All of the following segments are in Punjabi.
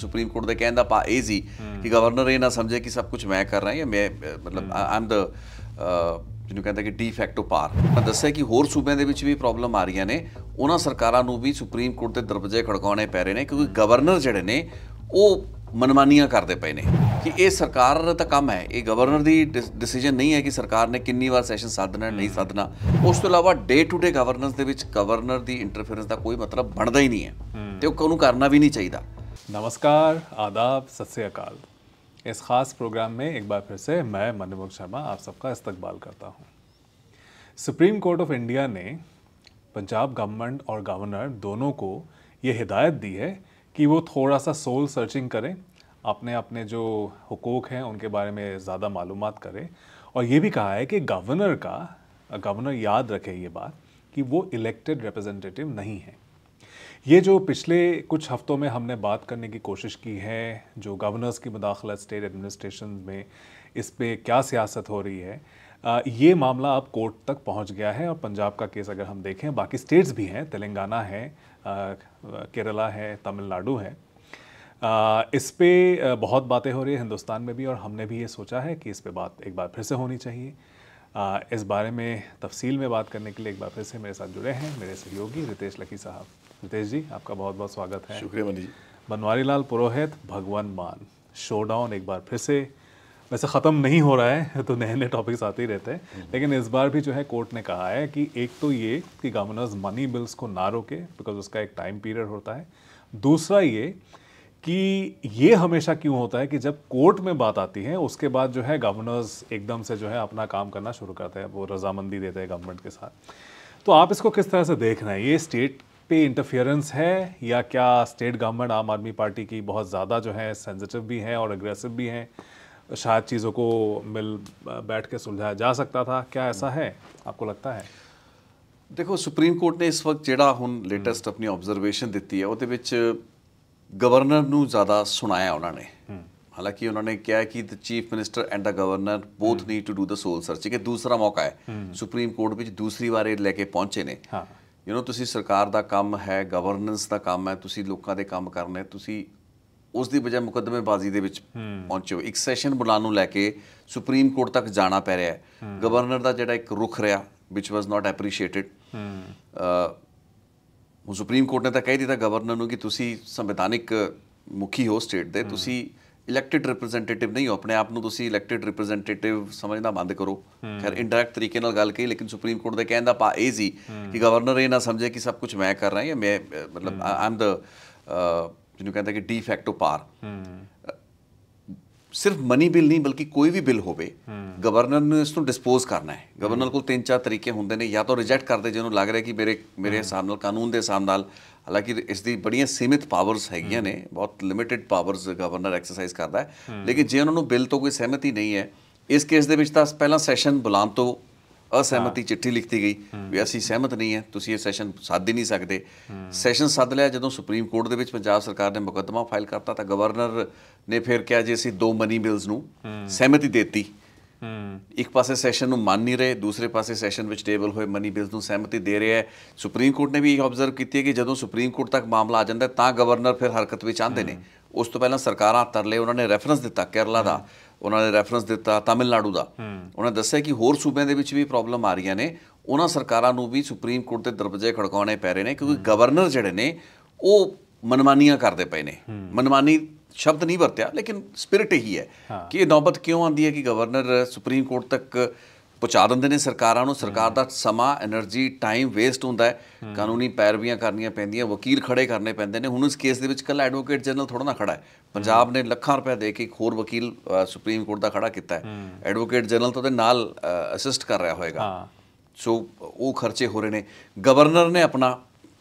ਸੁਪਰੀਮ ਕੋਰਟ ਦੇ ਕਹਿਣ ਦਾ ਭਾ ਇਹ ਸੀ ਕਿ ਗਵਰਨਰ ਇਹ ਨਾ ਸਮਝੇ ਕਿ ਸਭ ਕੁਝ ਮੈਂ ਕਰ ਰਿਹਾ ਜਾਂ ਮੈਂ ਮਤਲਬ ਆਈ ਐਮ ਦ ਜਿਹਨੂੰ ਕਹਿੰਦਾ ਕਿ ਡੀ ਫੈਕਟੋ ਪਾਰ। ਮੈਂ ਦੱਸਿਆ ਕਿ ਹੋਰ ਸੂਬਿਆਂ ਦੇ ਵਿੱਚ ਵੀ ਪ੍ਰੋਬਲਮ ਆ ਰਹੀਆਂ ਨੇ, ਉਹਨਾਂ ਸਰਕਾਰਾਂ ਨੂੰ ਵੀ ਸੁਪਰੀਮ ਕੋਰਟ ਦੇ ਦਰਵਾਜ਼ੇ ਖੜਕਾਉਣੇ ਪੈ ਰਹੇ ਨੇ ਕਿਉਂਕਿ ਗਵਰਨਰ ਜਿਹੜੇ ਨੇ ਉਹ ਮਨਮਾਨੀਆਂ ਕਰਦੇ ਪਏ ਨੇ ਕਿ ਇਹ ਸਰਕਾਰ ਦਾ ਕੰਮ ਹੈ, ਇਹ ਗਵਰਨਰ ਦੀ ਡਿਸੀਜਨ ਨਹੀਂ ਹੈ ਕਿ ਸਰਕਾਰ ਨੇ ਕਿੰਨੀ ਵਾਰ ਸੈਸ਼ਨ ਸੱਦਣਾ ਨਹੀਂ ਸੱਦਣਾ। ਉਸ ਤੋਂ ਇਲਾਵਾ ਡੇ ਟੂ ਡੇ ਗਵਰਨੈਂਸ ਦੇ ਵਿੱਚ ਗਵਰਨਰ ਦੀ ਇੰਟਰਫੇरेंस ਦਾ ਕੋਈ ਮਤਲਬ ਬਣਦਾ ਹੀ ਨਹੀਂ ਹੈ ਤੇ ਉਹ ਉਹਨੂੰ करना भी नहीं चाहिए। नमस्कार, आदाब, सत श्री अकाल। इस ख़ास प्रोग्राम में एक बार फिर से मैं मनमोहन शर्मा आप सबका इस्तकबाल करता हूँ। सुप्रीम कोर्ट ऑफ इंडिया ने पंजाब गवर्नमेंट और गवर्नर दोनों को ये हिदायत दी है कि वो थोड़ा सा सोल सर्चिंग करें, अपने अपने जो हुकूक हैं उनके बारे में ज़्यादा मालूमात करें, और ये भी कहा है कि गवर्नर याद रखे ये बात कि वो इलेक्टेड रिप्रेजेंटेटिव नहीं है। ये जो पिछले कुछ हफ्तों में हमने बात करने की कोशिश की है, जो गवर्नर्स की मुदाखलत स्टेट एडमिनिस्ट्रेशन में, इस पे क्या सियासत हो रही है, ये मामला अब कोर्ट तक पहुंच गया है। और पंजाब का केस अगर हम देखें, बाकी स्टेट्स भी हैं, तेलंगाना है, केरला है, तमिलनाडु है, इस पे बहुत बातें हो रही है हिंदुस्तान में भी, और हमने भी ये सोचा है कि इस पे बात एक बार फिर से होनी चाहिए। इस बारे में तफसील में बात करने के लिए एक बार फिर से मेरे साथ जुड़े हैं मेरे सहयोगी रितेश लकी साहब। रितेश जी, आपका बहुत बहुत स्वागत है। शुक्रिया मनी जी। बनवारी लाल पुरोहित, भगवान मान, शोडाउन एक बार फिर से वैसे ख़त्म नहीं हो रहा है, तो नए नए टॉपिक्स आते ही रहते हैं, लेकिन इस बार भी जो है कोर्ट ने कहा है कि एक तो ये कि गवर्नर्स मनी बिल्स को ना रोके बिकॉज उसका एक टाइम पीरियड होता है। दूसरा ये कि ये हमेशा क्यों होता है कि जब कोर्ट में बात आती है उसके बाद जो है गवर्नर्स एकदम से जो है अपना काम करना शुरू करते हैं, वो रजामंदी देते हैं गवर्नमेंट के साथ। तो आप इसको किस तरह से देख रहे हैं? ये स्टेट पे इंटरफियरेंस है या क्या स्टेट गवर्नमेंट आम आदमी पार्टी की बहुत ज़्यादा जो है सेंसिटिव भी है और अग्रेसिव भी है, शायद चीज़ों को मिल बैठ के सुलझाया जा सकता था? क्या ऐसा है, आपको लगता है? देखो, सुप्रीम कोर्ट ने इस वक्त ਜਿਹੜਾ ਹੁਣ ਲੇਟੈਸਟ ਆਪਣੀ ਆਬਜ਼ਰਵੇਸ਼ਨ ਦਿੱਤੀ ਹੈ ਉਹਦੇ ਵਿੱਚ ਗਵਰਨਰ ਨੂੰ ਜ਼ਿਆਦਾ ਸੁਣਾਇਆ ਉਹਨਾਂ ਨੇ। ਹਾਲਾਂਕਿ ਉਹਨਾਂ ਨੇ ਕਿਹਾ ਕਿ the chief minister and the governor both need to do the soul searching. ਇਹ ਦੂਸਰਾ ਮੌਕਾ ਹੈ ਸੁਪਰੀਮ ਕੋਰਟ ਵਿੱਚ, ਦੂਸਰੀ ਵਾਰ ਇਹ ਲੈ ਕੇ ਪਹੁੰਚੇ ਨੇ। ਯੂ ਨੋ, ਤੁਸੀਂ ਸਰਕਾਰ ਦਾ ਕੰਮ ਹੈ, ਗਵਰਨੈਂਸ ਦਾ ਕੰਮ ਹੈ, ਤੁਸੀਂ ਲੋਕਾਂ ਦੇ ਕੰਮ ਕਰਨੇ, ਤੁਸੀਂ ਉਸ ਦੀ ਬਜਾਏ ਮੁਕੱਦਮੇਬਾਜ਼ੀ ਦੇ ਵਿੱਚ ਪਹੁੰਚੇ ਹੋ। ਇੱਕ ਸੈਸ਼ਨ ਬੁਲਾਉਣ ਨੂੰ ਲੈ ਕੇ ਸੁਪਰੀਮ ਕੋਰਟ ਤੱਕ ਜਾਣਾ ਪੈ ਰਿਹਾ ਹੈ। ਗਵਰਨਰ ਦਾ ਜਿਹੜਾ ਇੱਕ ਰੁਖ ਰਿਹਾ ਵਿਚ ਵਾਜ਼ ਨਾਟ ਐਪਰੀਸ਼ੀਏਟਿਡ। ਹੁਣ ਸੁਪਰੀਮ ਕੋਰਟ ਨੇ ਤਾਂ ਕਹਿ ਦਿੱਤਾ ਗਵਰਨਰ ਨੂੰ ਕਿ ਤੁਸੀਂ ਸੰਵਿਧਾਨਿਕ ਮੁਖੀ ਹੋ ਸਟੇਟ ਦੇ, ਤੁਸੀਂ ਇਲੈਕਟਿਡ ਰਿਪਰੈਜ਼ੈਂਟੇਟਿਵ ਨਹੀਂ ਹੋ, ਆਪਣੇ ਆਪ ਨੂੰ ਤੁਸੀਂ ਇਲੈਕਟਿਡ ਰਿਪਰੈਜ਼ੈਂਟੇਟਿਵ ਸਮਝਣਾ ਬੰਦ ਕਰੋ। ਖੈਰ ਇੰਡਾਇਰੈਕਟ ਤਰੀਕੇ ਨਾਲ ਗੱਲ ਕਹੀ, ਲੇਕਿਨ ਸੁਪਰੀਮ ਕੋਰਟ ਦੇ ਕਹਿਣ ਦਾ ਭਾ ਇਹ ਸੀ ਕਿ ਗਵਰਨਰ ਇਹ ਨਾ ਸਮਝੇ ਕਿ ਸਭ ਕੁਝ ਮੈਂ ਕਰ ਰਿਹਾ ਜਾਂ ਮੈਂ ਮਤਲਬ ਆਈ ਐਮ ਦ ਜਿਹਨੂੰ ਕਹਿੰਦਾ ਕਿ ਡੀ ਫੈਕਟੋ ਪਾਰ। ਸਿਰਫ ਮਨੀ ਬਿੱਲ ਨਹੀਂ ਬਲਕਿ ਕੋਈ ਵੀ ਬਿੱਲ ਹੋਵੇ ਗਵਰਨਰ ਨੂੰ ਇਸ ਨੂੰ ਡਿਸਪੋਜ਼ ਕਰਨਾ ਹੈ। ਗਵਰਨਰ ਕੋਲ 3-4 ਤਰੀਕੇ ਹੁੰਦੇ ਨੇ, ਜਾਂ ਤਾਂ ਰਿਜੈਕਟ ਕਰਦੇ ਜਿਹਨੂੰ ਲੱਗ ਰਿਹਾ ਕਿ ਮੇਰੇ ਹਿਸਾਬ ਨਾਲ ਕਾਨੂੰਨ ਦੇ ਹਿਸਾਬ ਨਾਲ, ਹਾਲਾਂਕਿ ਇਸ ਦੀ ਬੜੀਆਂ ਸੀਮਿਤ ਪਾਵਰਸ ਹੈਗੀਆਂ ਨੇ, ਬਹੁਤ ਲਿਮਿਟਿਡ ਪਾਵਰਸ ਗਵਰਨਰ ਐਕਸਰਸਾਈਜ਼ ਕਰਦਾ ਹੈ, ਲੇਕਿਨ ਜੇ ਉਹਨਾਂ ਨੂੰ ਬਿੱਲ ਤੋਂ ਕੋਈ ਸਹਿਮਤੀ ਨਹੀਂ ਹੈ, ਇਸ ਕੇਸ ਦੇ ਵਿੱਚ ਤਾਂ ਪਹਿਲਾਂ ਸੈਸ਼ਨ ਬੁਲਾਉਣ ਤੋਂ ਅਸਹਿਮਤੀ ਚਿੱਠੀ ਲਿਖਤੀ ਗਈ ਵੀ ਅਸੀਂ ਸਹਿਮਤ ਨਹੀਂ ਹੈ, ਤੁਸੀਂ ਇਹ ਸੈਸ਼ਨ ਸੱਦ ਹੀ ਨਹੀਂ ਸਕਦੇ। ਸੈਸ਼ਨ ਸੱਦ ਲਿਆ, ਜਦੋਂ ਸੁਪਰੀਮ ਕੋਰਟ ਦੇ ਵਿੱਚ ਪੰਜਾਬ ਸਰਕਾਰ ਨੇ ਮੁਕੱਦਮਾ ਫਾਈਲ ਕਰਤਾ ਤਾਂ ਗਵਰਨਰ ਨੇ ਫਿਰ ਕਿਹਾ ਜੀ ਅਸੀਂ 2 ਮਨੀ ਬਿਲਸ ਨੂੰ ਸਹਿਮਤੀ ਦੇਤੀ। ਇੱਕ ਪਾਸੇ ਸੈਸ਼ਨ ਨੂੰ ਮੰਨ ਨਹੀਂ ਰਹੇ, ਦੂਸਰੇ ਪਾਸੇ ਸੈਸ਼ਨ ਵਿੱਚ ਟੇਬਲ ਹੋਏ ਮਨੀ ਬਿਲਸ ਨੂੰ ਸਹਿਮਤੀ ਦੇ ਰਿਹਾ ਹੈ। ਸੁਪਰੀਮ ਕੋਰਟ ਨੇ ਵੀ ਇਹ ਆਬਜ਼ਰਵ ਕੀਤੀ ਹੈ ਕਿ ਜਦੋਂ ਸੁਪਰੀਮ ਕੋਰਟ ਤੱਕ ਮਾਮਲਾ ਆ ਜਾਂਦਾ ਤਾਂ ਗਵਰਨਰ ਫਿਰ ਹਰਕਤ ਵਿੱਚ ਆਉਂਦੇ ਨੇ। ਉਸ ਤੋਂ ਪਹਿਲਾਂ ਸਰਕਾਰਾਂ ਤਰਲੇ, ਉਹਨਾਂ ਨੇ ਰੈਫਰੈਂਸ ਦਿੱਤਾ ਕੇਰਲਾ ਦਾ, ਉਹਨਾਂ ਨੇ ਰੈਫਰੈਂਸ ਦਿੱਤਾ ਤਾਮਿਲਨਾਡੂ ਦਾ। ਉਹਨਾਂ ਦੱਸਿਆ ਕਿ ਹੋਰ ਸੂਬਿਆਂ ਦੇ ਵਿੱਚ ਵੀ ਪ੍ਰੋਬਲਮ ਆ ਰਹੀਆਂ ਨੇ, ਉਹਨਾਂ ਸਰਕਾਰਾਂ ਨੂੰ ਵੀ ਸੁਪਰੀਮ ਕੋਰਟ ਦੇ ਦਰਵਾਜ਼ੇ ਖੜਕਾਉਣੇ ਪੈ ਰਹੇ ਨੇ ਕਿਉਂਕਿ ਗਵਰਨਰ ਜਿਹੜੇ ਨੇ ਉਹ ਮਨਮਾਨੀਆਂ ਕਰਦੇ ਪਏ ਨੇ। ਮਨਮਾਨੀ ਸ਼ਬਦ ਨਹੀਂ ਵਰਤਿਆ, ਲੇਕਿਨ ਸਪਿਰਿਟ ਇਹੀ ਹੈ ਕਿ ਇਹ ਨੌਬਤ ਕਿਉਂ ਆਉਂਦੀ ਹੈ ਕਿ ਗਵਰਨਰ ਸੁਪਰੀਮ ਕੋਰਟ ਤੱਕ ਪਹੁੰਚਾ ਦਿੰਦੇ ਨੇ ਸਰਕਾਰਾਂ ਨੂੰ। ਸਰਕਾਰ ਦਾ ਸਮਾਂ, ਐਨਰਜੀ, ਟਾਈਮ ਵੇਸਟ ਹੁੰਦਾ ਹੈ, ਕਾਨੂੰਨੀ ਪੈਰਵੀਆਂ ਕਰਨੀਆਂ ਪੈਂਦੀਆਂ, ਵਕੀਲ ਖੜੇ ਕਰਨੇ ਪੈਂਦੇ ਨੇ। ਹੁਣ ਇਸ ਕੇਸ ਦੇ ਵਿੱਚ ਕੱਲ੍ਹ ਐਡਵੋਕੇਟ ਜਨਰਲ ਥੋੜ੍ਹਾ ਨਾ ਖੜਾ ਹੈ, ਪੰਜਾਬ ਨੇ ਲੱਖਾਂ ਰੁਪਏ ਦੇ ਕੇ ਇੱਕ ਹੋਰ ਵਕੀਲ ਸੁਪਰੀਮ ਕੋਰਟ ਦਾ ਖੜਾ ਕੀਤਾ ਹੈ। ਐਡਵੋਕੇਟ ਜਨਰਲ ਤਾਂ ਉਹਦੇ ਨਾਲ ਅਸਿਸਟ ਕਰ ਰਿਹਾ ਹੋਏਗਾ, ਸੋ ਉਹ ਖਰਚੇ ਹੋ ਰਹੇ ਨੇ। ਗਵਰਨਰ ਨੇ ਆਪਣਾ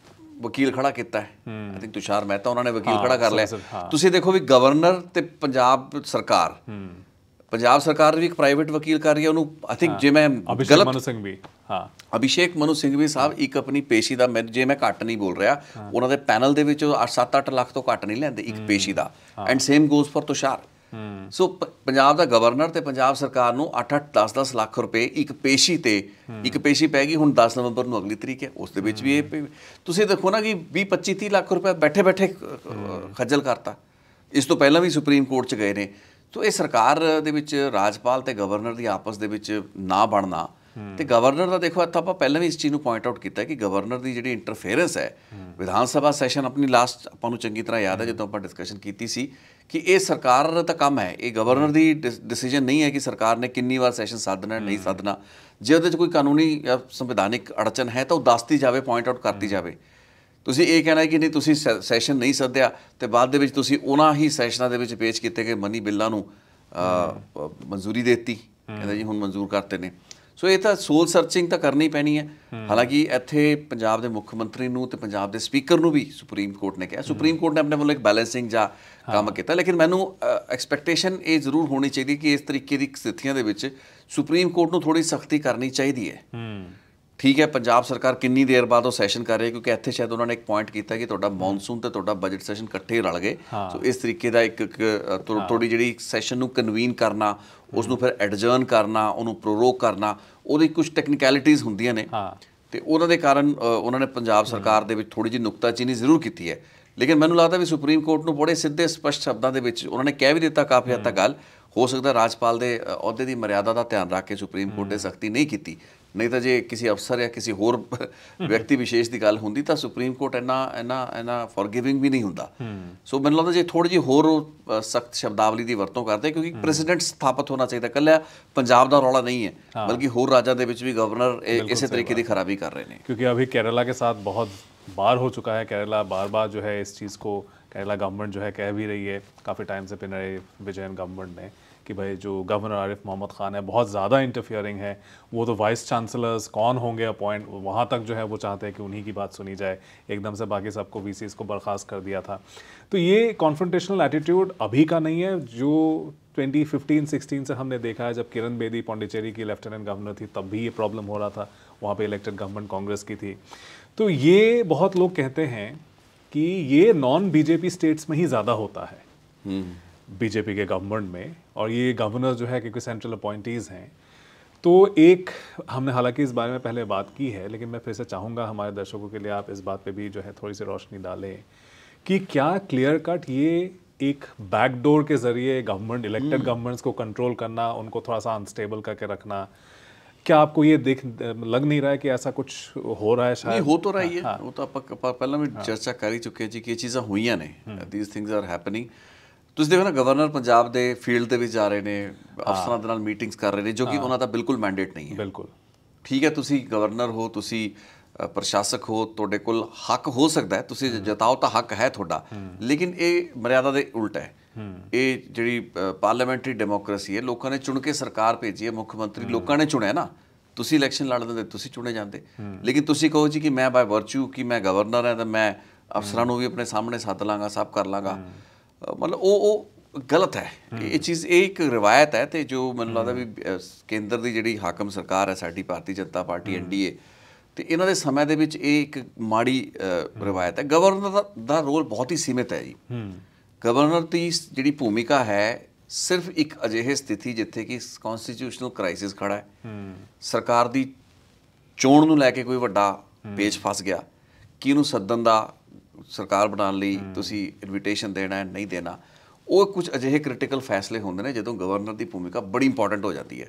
ਵਕੀਲ ਖੜਾ ਕੀਤਾ ਹੈ, ਆਈ ਥਿੰਕ ਤੁਸ਼ਾਰ ਮਹਿਤਾ ਉਹਨਾਂ ਨੇ ਵਕੀਲ ਖੜਾ ਕਰ ਲਿਆ। ਤੁਸੀਂ ਦੇਖੋ ਵੀ ਗਵਰਨਰ ਤੇ ਪੰਜਾਬ ਸਰਕਾਰ ਵੀ ਇੱਕ ਪ੍ਰਾਈਵੇਟ ਵਕੀਲ ਕਰ ਰਹੀ ਹੈ ਉਹਨੂੰ। ਆਈ ਥਿੰਕ ਜੇ ਮੈਂ ਗਲਤ ਅਭਿਸ਼ੇਕ ਮਨੂ ਸਿੰਘਵੀ ਸਾਹਿਬ ਇੱਕ ਆਪਣੀ ਪੇਸ਼ੀ ਦਾ, ਜੇ ਮੈਂ ਘੱਟ ਨਹੀਂ ਬੋਲ ਰਿਹਾ, ਉਹਨਾਂ ਦੇ ਪੈਨਲ ਦੇ ਵਿੱਚ 7-8 ਲੱਖ ਤੋਂ ਘੱਟ ਨਹੀਂ ਲੈਂਦੇ ਇੱਕ ਪੇਸ਼ੀ ਦਾ, and same goes for Tushar. So Punjab ਦਾ ਗਵਰਨਰ ਤੇ ਪੰਜਾਬ ਸਰਕਾਰ ਨੂੰ 8-8 10-10 ਲੱਖ ਰੁਪਏ ਇੱਕ ਪੇਸ਼ੀ ਤੇ, ਇੱਕ ਪੇਸ਼ੀ ਪੈ ਗਈ ਹੁਣ 10 ਨਵੰਬਰ ਨੂੰ ਅਗਲੀ ਤਰੀਕ ਹੈ, ਉਸ ਦੇ ਵਿੱਚ ਵੀ ਇਹ ਤੁਸੀਂ ਦੇਖੋ ਨਾ ਕਿ 20-25-30 ਲੱਖ ਰੁਪਏ ਬੈਠੇ ਬੈਠੇ ਖੱਜਲ ਕਰਤਾ। ਇਸ ਤੋਂ ਪਹਿਲਾਂ ਵੀ ਸੁਪਰੀਮ ਕੋਰਟ 'ਚ ਗਏ ਨੇ। ਤੋ ਇਹ ਸਰਕਾਰ ਦੇ ਵਿੱਚ ਰਾਜਪਾਲ ਤੇ ਗਵਰਨਰ ਦੀ ਆਪਸ ਦੇ ਵਿੱਚ ਨਾ ਬਣਨਾ, ਤੇ ਗਵਰਨਰ ਦਾ ਦੇਖੋ ਇੱਥੇ ਆਪਾਂ ਪਹਿਲਾਂ ਵੀ ਇਸ ਚੀਜ਼ ਨੂੰ ਪੁਆਇੰਟ ਆਊਟ ਕੀਤਾ ਕਿ ਗਵਰਨਰ ਦੀ ਜਿਹੜੀ ਇੰਟਰਫੇਰੈਂਸ ਹੈ, ਵਿਧਾਨ ਸਭਾ ਸੈਸ਼ਨ ਆਪਣੀ ਲਾਸਟ ਆਪਾਂ ਨੂੰ ਚੰਗੀ ਤਰ੍ਹਾਂ ਯਾਦ ਹੈ ਜਦੋਂ ਆਪਾਂ ਡਿਸਕਸ਼ਨ ਕੀਤੀ ਸੀ ਕਿ ਇਹ ਸਰਕਾਰ ਦਾ ਕੰਮ ਹੈ, ਇਹ ਗਵਰਨਰ ਦੀ ਡਿਸੀਜਨ ਨਹੀਂ ਹੈ ਕਿ ਸਰਕਾਰ ਨੇ ਕਿੰਨੀ ਵਾਰ ਸੈਸ਼ਨ ਸੱਦਣਾ ਨਹੀਂ ਸੱਦਣਾ। ਜੇ ਉਹਦੇ 'ਚ ਕੋਈ ਕਾਨੂੰਨੀ ਜਾਂ ਸੰਵਿਧਾਨਿਕ ਅੜਚਨ ਹੈ ਤਾਂ ਉਹ ਦੱਸਤੀ ਜਾਵੇ, ਪੁਆਇੰਟ ਆਊਟ ਕਰਤੀ ਜਾਵੇ। ਤੁਸੀਂ ਇਹ ਕਹਿਣਾ ਕਿ ਨਹੀਂ ਤੁਸੀਂ ਸੈਸ਼ਨ ਨਹੀਂ ਸੱਦਿਆ ਤੇ ਬਾਅਦ ਦੇ ਵਿੱਚ ਤੁਸੀਂ ਉਹਨਾਂ ਹੀ ਸੈਸ਼ਨਾਂ ਦੇ ਵਿੱਚ ਪੇਸ਼ ਕੀਤੇ ਗਏ ਮਨੀ ਬਿੱਲਾਂ ਨੂੰ ਮਨਜ਼ੂਰੀ ਦੇ ਦਿੱਤੀ, ਕਹਿੰਦਾ ਜੀ ਹੁਣ ਮਨਜ਼ੂਰ ਕਰਤੇ ਨੇ। ਸੋ ਇਹ ਤਾਂ ਸੋਲ ਸਰਚਿੰਗ ਤਾਂ ਕਰਨੀ ਪੈਣੀ ਹੈ। ਹਾਲਾਂਕਿ ਇੱਥੇ ਪੰਜਾਬ ਦੇ ਮੁੱਖ ਮੰਤਰੀ ਨੂੰ ਤੇ ਪੰਜਾਬ ਦੇ ਸਪੀਕਰ ਨੂੰ ਵੀ ਸੁਪਰੀਮ ਕੋਰਟ ਨੇ ਕਿਹਾ, ਸੁਪਰੀਮ ਕੋਰਟ ਨੇ ਆਪਣੇ ਵੱਲੋਂ ਇੱਕ ਬੈਲੈਂਸਿੰਗ ਜਾਂ ਕੰਮ ਕੀਤਾ, ਲੇਕਿਨ ਮੈਨੂੰ ਐਕਸਪੈਕਟੇਸ਼ਨ ਇਹ ਜ਼ਰੂਰ ਹੋਣੀ ਚਾਹੀਦੀ ਕਿ ਇਸ ਤਰੀਕੇ ਦੀ ਸਥਿਤੀਆਂ ਦੇ ਵਿੱਚ ਸੁਪਰੀਮ ਕੋਰਟ ਨੂੰ ਥੋੜ੍ਹੀ ਸਖਤੀ ਕਰਨੀ ਚਾਹੀਦੀ ਹੈ। ਠੀਕ ਹੈ, ਪੰਜਾਬ ਸਰਕਾਰ ਕਿੰਨੀ ਦੇਰ ਬਾਅਦ ਉਹ ਸੈਸ਼ਨ ਕਰ ਰਹੀ ਹੈ, ਕਿਉਂਕਿ ਇੱਥੇ ਸ਼ਾਇਦ ਉਹਨਾਂ ਨੇ ਇੱਕ ਪੁਆਇੰਟ ਕੀਤਾ ਕਿ ਤੁਹਾਡਾ ਮੌਨਸੂਨ ਤੇ ਤੁਹਾਡਾ ਬਜਟ ਸੈਸ਼ਨ ਇਕੱਠੇ ਰਲ ਗਏ। ਸੋ ਇਸ ਤਰੀਕੇ ਦਾ ਇੱਕ ਥੋੜੀ ਜਿਹੜੀ ਸੈਸ਼ਨ ਨੂੰ ਕਨਵੀਨ ਕਰਨਾ, ਉਸ ਨੂੰ ਫਿਰ ਐਡਜਰਨ ਕਰਨਾ, ਉਹਨੂੰ ਪ੍ਰੋਰੋਗ ਕਰਨਾ, ਉਹਦੀ ਕੁਝ ਟੈਕਨੀਕੈਲਿਟੀਜ਼ ਹੁੰਦੀਆਂ ਨੇ ਤੇ ਉਹਨਾਂ ਦੇ ਕਾਰਨ ਉਹਨਾਂ ਨੇ ਪੰਜਾਬ ਸਰਕਾਰ ਦੇ ਵਿੱਚ ਥੋੜੀ ਜਿਹੀ ਨੁਕਤਾਚੀਨੀ ਜ਼ਰੂਰ ਕੀਤੀ ਹੈ। ਲੇਕਿਨ ਮੈਨੂੰ ਲੱਗਦਾ ਵੀ ਸੁਪਰੀਮ ਕੋਰਟ ਨੂੰ ਬੜੇ ਸਿੱਧੇ ਸਪਸ਼ਟ ਸ਼ਬਦਾਂ ਦੇ ਵਿੱਚ ਉਹਨਾਂ ਨੇ ਕਹਿ ਵੀ ਦਿੱਤਾ ਕਾਫੀ ਹੱਦ ਤੱਕ ਗੱਲ, ਹੋ ਸਕਦਾ ਰਾਜਪਾਲ ਦੇ ਅਹੁਦੇ ਦੀ ਮਰਿਆਦਾ ਦਾ ਧਿਆਨ ਰੱਖ ਕੇ ਸੁਪਰੀਮ ਕੋਰਟ ਨੇ ਸਖਤੀ ਨਹੀਂ ਕੀਤੀ, ਨਹੀਂ ਤਾਂ ਜੇ ਕਿਸੇ ਅਫਸਰ ਜਾਂ ਕਿਸੇ ਹੋਰ ਵਿਅਕਤੀ ਵਿਸ਼ੇਸ਼ ਦੀ ਗੱਲ ਹੁੰਦੀ ਤਾਂ ਸੁਪਰੀਮ ਕੋਰਟ ਇੰਨਾ ਫੋਰਗਿਵਿੰਗ ਵੀ ਨਹੀਂ ਹੁੰਦਾ। ਸੋ ਮੈਨੂੰ ਲੱਗਦਾ ਜੇ ਥੋੜੀ ਜਿਹੀ ਹੋਰ ਸਖਤ ਸ਼ਬਦਾਵਲੀ ਦੀ ਵਰਤੋਂ ਕਰਦੇ, ਕਿਉਂਕਿ ਪ੍ਰੈਜ਼ੀਡੈਂਟ ਸਥਾਪਿਤ ਹੋਣਾ ਚਾਹੀਦਾ, ਇਕੱਲਾ ਪੰਜਾਬ ਦਾ ਰੌਲਾ नहीं है, बल्कि ਹੋਰ ਰਾਜਾਂ ਦੇ ਵਿੱਚ ਵੀ गवर्नर इसी तरीके की खराबी कर रहे हैं। क्योंकि अभी केरला के साथ बहुत बार हो चुका है, केरला बार बार जो है इस चीज़ को केरला गवर्नमेंट जो है कह भी रही है काफ़ी टाइम से, पिनराई विजयन गवर्नमेंट ने, कि भाई जो गवर्नर आरिफ मोहम्मद ख़ान है बहुत ज़्यादा इंटरफियरिंग है, वो तो वाइस चांसलर्स कौन होंगे अपॉइंट, वहाँ तक जो है वो चाहते हैं कि उन्हीं की बात सुनी जाए, एकदम से बाकी सबको वीसीज़ को बर्खास्त कर दिया था। तो ये कॉन्फ्रंटेशनल एटीट्यूड अभी का नहीं है, जो 2015-16 से हमने देखा है, जब किरण बेदी पौंडीचेरी की लेफ्टिनेंट गवर्नर थी तब भी ये प्रॉब्लम हो रहा था, वहाँ पे इलेक्टेड गवर्नमेंट कांग्रेस की थी। तो ये बहुत लोग कहते हैं कि ये नॉन बीजेपी स्टेट्स में ही ज़्यादा होता है, बीजेपी के गवर्नमेंट में, और ये गवर्नर जो है क्योंकि सेंट्रल अपॉइंटीज़ हैं। तो एक हमने हालांकि इस बारे में पहले बात की है, लेकिन मैं फिर से चाहूँगा हमारे दर्शकों के लिए आप इस बात पे भी जो है थोड़ी सी रोशनी डालें कि क्या क्लियर कट ये एक बैकडोर के ज़रिए गवर्नमेंट इलेक्टेड गवर्नमेंट्स को कंट्रोल करना, उनको थोड़ा सा अनस्टेबल करके रखना, क्या आपको ये लग नहीं रहा है कि ऐसा कुछ हो रहा है? शायद नहीं हो तो रहा ही है, वो तो ਆਪਾਂ ਪਹਿਲਾਂ ਵੀ ਚਰਚਾ ਕਰ ਹੀ ਚੁੱਕੇ ਜੀ ਕਿ ਇਹ ਚੀਜ਼ਾਂ ਹੋਈਆਂ ਨੇ, ਥੀਸ ਥਿੰਗਸ ਆਰ ਹੈਪਨਿੰਗ। ਤੁਸੀਂ ਦੇਖੋ ਨਾ, ਗਵਰਨਰ ਪੰਜਾਬ ਦੇ ਫੀਲਡ ਦੇ ਵਿੱਚ ਜਾ ਰਹੇ ਨੇ, ਅਫਸਰਾਂ ਦੇ ਨਾਲ ਮੀਟਿੰਗਸ ਕਰ ਰਹੇ ਨੇ, ਜੋ ਕਿ ਉਹਨਾਂ ਦਾ ਬਿਲਕੁਲ ਮੈਂਡੇਟ ਨਹੀਂ ਹੈ। ਬਿਲਕੁਲ ਠੀਕ ਹੈ, ਤੁਸੀਂ ਗਵਰਨਰ ਹੋ, ਤੁਸੀਂ ਪ੍ਰਸ਼ਾਸਕ ਹੋ, ਤੁਹਾਡੇ ਕੋਲ ਹੱਕ ਹੋ ਸਕਦਾ ਹੈ, ਤੁਸੀਂ ਜਤਾਓ ਤਾਂ ਹੱਕ ਹੈ ਤੁਹਾਡਾ, ਲੇਕਿਨ ਇਹ ਮਰਿਆਦਾ ਦੇ ਉਲਟ ਹੈ। ਇਹ ਜਿਹੜੀ ਪਾਰਲੀਮੈਂਟਰੀ ਡੈਮੋਕ੍ਰੇਸੀ ਹੈ, ਲੋਕਾਂ ਨੇ ਚੁਣ ਕੇ ਸਰਕਾਰ ਭੇਜੀ ਹੈ, ਮੁੱਖ ਮੰਤਰੀ ਲੋਕਾਂ ਨੇ ਚੁਣਿਆ ਨਾ, ਤੁਸੀਂ ਇਲੈਕਸ਼ਨ ਲੜ ਦਿੰਦੇ, ਤੁਸੀਂ ਚੁਣੇ ਜਾਂਦੇ, ਲੇਕਿਨ ਤੁਸੀਂ ਕਹੋ ਜੀ ਕਿ ਮੈਂ ਬਾਏ ਵਰਚੂ ਕਿ ਮੈਂ ਗਵਰਨਰ ਹਾਂ ਤਾਂ ਮੈਂ ਅਫਸਰਾਂ ਨੂੰ ਵੀ ਆਪਣੇ ਸਾਹਮਣੇ ਸੱਦ ਲਾਂਗਾ, ਸਭ ਕਰ ਲਾਂਗਾ, ਮਤਲਬ ਉਹ ਗਲਤ ਹੈ। ਇਹ ਚੀਜ਼, ਇਹ ਇੱਕ ਰਿਵਾਇਤ ਹੈ, ਤੇ ਜੋ ਮੈਨੂੰ ਲੱਗਦਾ ਵੀ ਕੇਂਦਰ ਦੀ ਜਿਹੜੀ ਹਾਕਮ ਸਰਕਾਰ ਹੈ ਸਾਡੀ ਭਾਰਤੀ ਜਨਤਾ ਪਾਰਟੀ NDA, ਤੇ ਇਹਨਾਂ ਦੇ ਸਮੇਂ ਦੇ ਵਿੱਚ ਇਹ ਇੱਕ ਮਾੜੀ ਰਿਵਾਇਤ ਹੈ। ਗਵਰਨਰ ਦਾ ਰੋਲ ਬਹੁਤ ਹੀ ਸੀਮਿਤ ਹੈ ਜੀ। ਗਵਰਨਰ ਦੀ ਜਿਹੜੀ ਭੂਮਿਕਾ ਹੈ ਸਿਰਫ ਇੱਕ ਅਜਿਹੇ ਸਥਿਤੀ ਜਿੱਥੇ ਕਿ ਕੌਨਸਟੀਟਿਊਸ਼ਨਲ ਕ੍ਰਾਈਸਿਸ ਖੜਾ ਹੈ, ਸਰਕਾਰ ਦੀ ਚੋਣ ਨੂੰ ਲੈ ਕੇ ਕੋਈ ਵੱਡਾ ਪੇਚ ਫਸ ਗਿਆ, ਕਿ ਇਹਨੂੰ ਸੱਦਣ ਦਾ, ਸਰਕਾਰ ਬਣਾਉਣ ਲਈ ਤੁਸੀਂ ਇਨਵੀਟੇਸ਼ਨ ਦੇਣਾ ਹੈ ਨਹੀਂ ਦੇਣਾ, ਉਹ ਕੁਝ ਅਜਿਹੇ ਕ੍ਰਿਟੀਕਲ ਫੈਸਲੇ ਹੁੰਦੇ ਨੇ ਜਦੋਂ ਗਵਰਨਰ ਦੀ ਭੂਮਿਕਾ ਬੜੀ ਇੰਪੋਰਟੈਂਟ ਹੋ ਜਾਂਦੀ ਹੈ।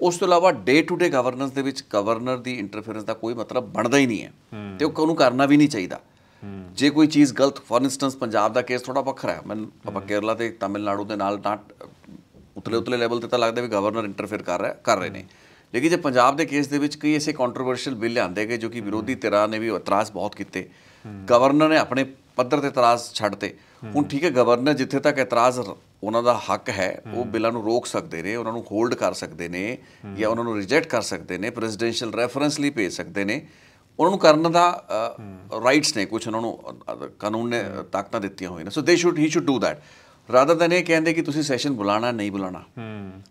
ਉਸ ਤੋਂ ਇਲਾਵਾ ਡੇ ਟੂ ਡੇ ਗਵਰਨੈਂਸ ਦੇ ਵਿੱਚ ਗਵਰਨਰ ਦੀ ਇੰਟਰਫੇਰੈਂਸ ਦਾ ਕੋਈ ਮਤਲਬ ਬਣਦਾ ਹੀ ਨਹੀਂ ਹੈ, ਤੇ ਉਹ ਉਹਨੂੰ ਕਰਨਾ ਵੀ ਨਹੀਂ ਚਾਹੀਦਾ। ਜੇ ਕੋਈ ਚੀਜ਼ ਗਲਤ, ਫੋਰ ਇੰਸਟੈਂਸ ਪੰਜਾਬ ਦਾ ਕੇਸ ਥੋੜ੍ਹਾ ਵੱਖਰਾ ਹੈ, ਮੈਨੂੰ ਆਪਾਂ ਕੇਰਲਾ ਤੇ ਤਾਮਿਲਨਾਡੂ ਦੇ ਨਾਲ ਨਾ ਉਤਲੇ ਲੈਵਲ 'ਤੇ ਤਾਂ ਲੱਗਦਾ ਵੀ ਗਵਰਨਰ ਇੰਟਰਫੇਅਰ ਕਰ ਰਹੇ ਨੇ, ਲੇਕਿਨ ਜੇ ਪੰਜਾਬ ਦੇ ਕੇਸ ਦੇ ਵਿੱਚ ਕਈ ਐਸੇ ਕੰਟਰੋਵਰਸ਼ੀਅਲ ਬਿੱਲ ਲਿਆਂਦੇ ਗਏ ਜੋ ਕਿ ਵਿਰੋਧੀ ਧਿਰਾਂ ਨੇ ਵੀ ਇਤਰਾਜ਼ ਬਹੁਤ ਕੀਤੇ, ਗਵਰਨਰ ਨੇ ਆਪਣੇ ਪੱਧਰ 'ਤੇ ਇਤਰਾਜ਼ ਛੱਡਤੇ। ਹੁਣ ਠੀਕ ਹੈ, ਗਵਰਨਰ ਜਿੱਥੇ ਤੱਕ ਇਤਰਾਜ਼ ਉਹਨਾਂ ਦਾ ਹੱਕ ਹੈ, ਉਹ ਬਿੱਲਾਂ ਨੂੰ ਰੋਕ ਸਕਦੇ ਨੇ, ਉਹਨਾਂ ਨੂੰ ਹੋਲਡ ਕਰ ਸਕਦੇ ਨੇ, ਜਾਂ ਉਹਨਾਂ ਨੂੰ ਰਿਜੈਕਟ ਕਰ ਸਕਦੇ ਨੇ, ਪ੍ਰੈਜ਼ੀਡੈਂਸ਼ੀਅਲ ਰੈਫਰੈਂਸ ਲਈ ਭੇਜ ਸਕਦੇ ਨੇ, ਉਹਨਾਂ ਨੂੰ ਕਰਨ ਦਾ ਰਾਈਟਸ ਨੇ, ਕੁਛ ਉਹਨਾਂ ਨੂੰ ਕਾਨੂੰਨ ਨੇ ਤਾਕਤਾਂ ਦਿੱਤੀਆਂ ਹੋਈਆਂ ਨੇ। So he should do that, rather than ਇਹ ਕਹਿੰਦੇ ਕਿ ਤੁਸੀਂ ਸੈਸ਼ਨ ਬੁਲਾਉਣਾ ਨਹੀਂ ਬੁਲਾਉਣਾ।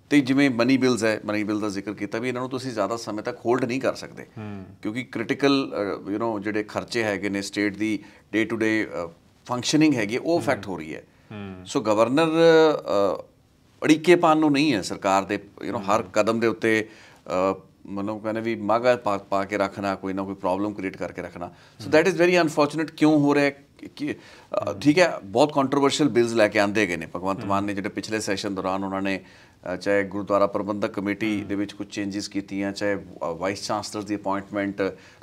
ਤੇ ਜਿਵੇਂ ਮਨੀ ਬਿੱਲ ਦਾ ਜ਼ਿਕਰ ਕੀਤਾ ਵੀ ਇਹਨਾਂ ਨੂੰ ਤੁਸੀਂ ਜ਼ਿਆਦਾ ਸਮੇਂ ਤੱਕ ਹੋਲਡ ਨਹੀਂ ਕਰ ਸਕਦੇ, ਕਿਉਂਕਿ ਕ੍ਰਿਟੀਕਲ ਜਿਹੜੇ ਖਰਚੇ ਹੈਗੇ ਨੇ, state the day to day functioning ਹੈਗੀ, ਉਹ ਇਫੈਕਟ ਹੋ ਰਹੀ ਹੈ। ਸੋ ਗਵਰਨਰ ਅੜੀਕੇਪਨ ਨੂੰ ਨਹੀਂ ਹੈ ਸਰਕਾਰ ਦੇ ਹਰ ਕਦਮ ਦੇ ਉੱਤੇ मतलब कहने भी मागा पा के रखना, कोई ना कोई प्रॉब्लम क्रिएट करके रखना। So that is very unfortunate. क्यों हो रहा है कि ठीक है, बहुत कंट्रोवर्शियल बिल्स लैके आंदे गए ने भगवंत मान ने, ਜਿਹੜੇ पिछले सैशन दौरान उन्होंने चाहे गुरुद्वारा प्रबंधक कमेटी ਦੇ ਵਿੱਚ ਕੁਝ ਚੇਂਜਿਸ ਕੀਤੀਆਂ, ਚਾਹੇ ਵਾਈਸ ਚਾਂਸਲਰ ਦੀ ਅਪਾਇੰਟਮੈਂਟ,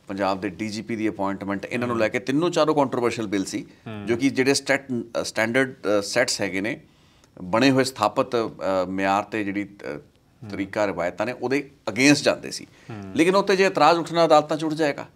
ਪੰਜਾਬ ਦੇ ਡੀਜੀਪੀ ਦੀ ਅਪਾਇੰਟਮੈਂਟ, ਇਹਨਾਂ ਨੂੰ ਲੈ ਕੇ ਤਿੰਨੋਂ ਚਾਰੋਂ ਕੰਟਰੋਵਰਸ਼ੀਅਲ ਬਿੱਲ ਸੀ ਜੋ ਕਿ ਜਿਹੜੇ ਸਟੈਂਡਰਡ ਸੈਟਸ ਹੈਗੇ ਨੇ, ਬਣੇ ਹੋਏ ਸਥਾਪਿਤ ਮਿਆਰ ਤੇ ਜਿਹੜੀ ਤਰੀਕਾ ਰਵਾਇਤਾਂ ਨੇ ਉਹਦੇ ਅਗੇਂਸਟ ਜਾਂਦੇ ਸੀ। ਲੇਕਿਨ ਉੱਤੇ ਜੇ ਇਤਰਾਜ਼ ਉੱਠਣਾ ਅਦਾਲਤਾਂ 'ਚ ਉੱਠ ਜਾਏਗਾ।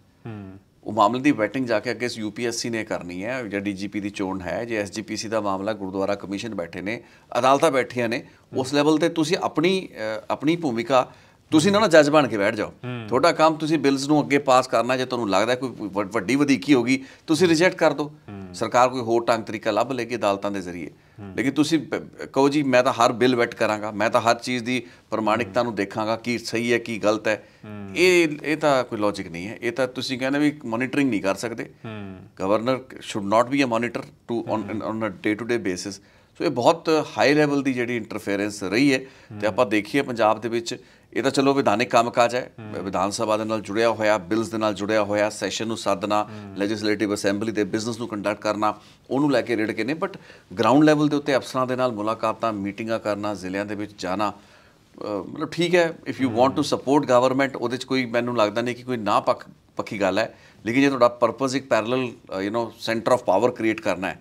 ਉਹ ਮਾਮਲੇ ਦੀ ਵੈਟਿੰਗ ਜਾ ਕੇ ਅੱਗੇ UPSC ਨੇ ਕਰਨੀ ਹੈ, ਜਾਂ DGP ਦੀ ਚੋਣ ਹੈ, ਜੇ SGPC ਦਾ ਮਾਮਲਾ ਗੁਰਦੁਆਰਾ ਕਮਿਸ਼ਨ ਬੈਠੇ ਨੇ, ਅਦਾਲਤਾਂ ਬੈਠੀਆਂ ਨੇ, ਉਸ ਲੈਵਲ ਤੇ ਤੁਸੀਂ ਆਪਣੀ ਭੂਮਿਕਾ ਤੁਸੀਂ ਨਾ ਜੱਜ ਬਣ ਕੇ ਬੈਠ ਜਾਓ। ਤੁਹਾਡਾ ਕੰਮ ਤੁਸੀਂ ਬਿਲਸ ਨੂੰ ਅੱਗੇ ਪਾਸ ਕਰਨਾ। ਜੇ ਤੁਹਾਨੂੰ ਲੱਗਦਾ ਕੋਈ ਵੱਡੀ ਵਧੀਕੀ ਹੋ ਗਈ, ਤੁਸੀਂ ਰਿਜੈਕਟ ਕਰ ਦਿਓ। ਸਰਕਾਰ ਕੋਈ ਹੋਰ ਢੰਗ ਤਰੀਕਾ ਲੱਭ ਲੇਗੀ ਅਦਾਲਤਾਂ ਦੇ ਜ਼ਰੀਏ। ਲੇਕਿਨ ਤੁਸੀਂ ਕਹੋ ਜੀ ਮੈਂ ਤਾਂ ਹਰ ਬਿੱਲ ਵੈਟ ਕਰਾਂਗਾ, ਮੈਂ ਤਾਂ ਹਰ ਚੀਜ਼ ਦੀ ਪ੍ਰਮਾਣਿਕਤਾ ਨੂੰ ਦੇਖਾਂਗਾ ਕੀ ਸਹੀ ਹੈ ਕੀ ਗਲਤ ਹੈ, ਇਹ ਤਾਂ ਕੋਈ ਲੌਜਿਕ ਨਹੀਂ ਹੈ। ਇਹ ਤਾਂ ਤੁਸੀਂ ਕਹਿੰਦੇ ਵੀ ਮੋਨੀਟਰਿੰਗ ਨਹੀਂ ਕਰ ਸਕਦੇ। Governor should not be a monitor on a day to day basis. So ਇਹ ਬਹੁਤ ਹਾਈ ਲੈਵਲ ਦੀ ਜਿਹੜੀ ਇੰਟਰਫੇਰੈਂਸ ਰਹੀ ਹੈ। ਤੇ ਆਪਾਂ ਦੇਖੀਏ ਪੰਜਾਬ ਦੇ ਵਿੱਚ ਇਹ ਤਾਂ ਚਲੋ ਵਿਧਾਨਿਕ ਕੰਮਕਾਜ ਹੈ, ਵਿਧਾਨ ਸਭਾ ਦੇ ਨਾਲ ਜੁੜਿਆ ਹੋਇਆ, ਬਿਲਸ ਦੇ ਨਾਲ ਜੁੜਿਆ ਹੋਇਆ, ਸੈਸ਼ਨ ਨੂੰ ਸੱਦਣਾ, ਲੈਜਿਸਲੇਟਿਵ ਅਸੈਂਬਲੀ ਦੇ ਬਿਜ਼ਨਸ ਨੂੰ ਕੰਡਕਟ ਕਰਨਾ, ਉਹਨੂੰ ਲੈ ਕੇ ਰਿੜ ਕੇ ਨੇ। ਬਟ ਗਰਾਊਂਡ ਲੈਵਲ ਦੇ ਉੱਤੇ ਅਫਸਰਾਂ ਦੇ ਨਾਲ ਮੁਲਾਕਾਤਾਂ, ਮੀਟਿੰਗਾਂ ਕਰਨਾ, ਜ਼ਿਲ੍ਹਿਆਂ ਦੇ ਵਿੱਚ ਜਾਣਾ, ਮਤਲਬ ਠੀਕ ਹੈ। If you want to support government, ਉਹਦੇ 'ਚ ਕੋਈ ਮੈਨੂੰ ਲੱਗਦਾ ਨਹੀਂ ਕਿ ਕੋਈ ਨਾ ਪੱਖੀ ਗੱਲ ਹੈ। ਲੇਕਿਨ ਜੇ ਤੁਹਾਡਾ ਪਰਪਸ ਇੱਕ parallel centre of power create ਕਰਨਾ ਹੈ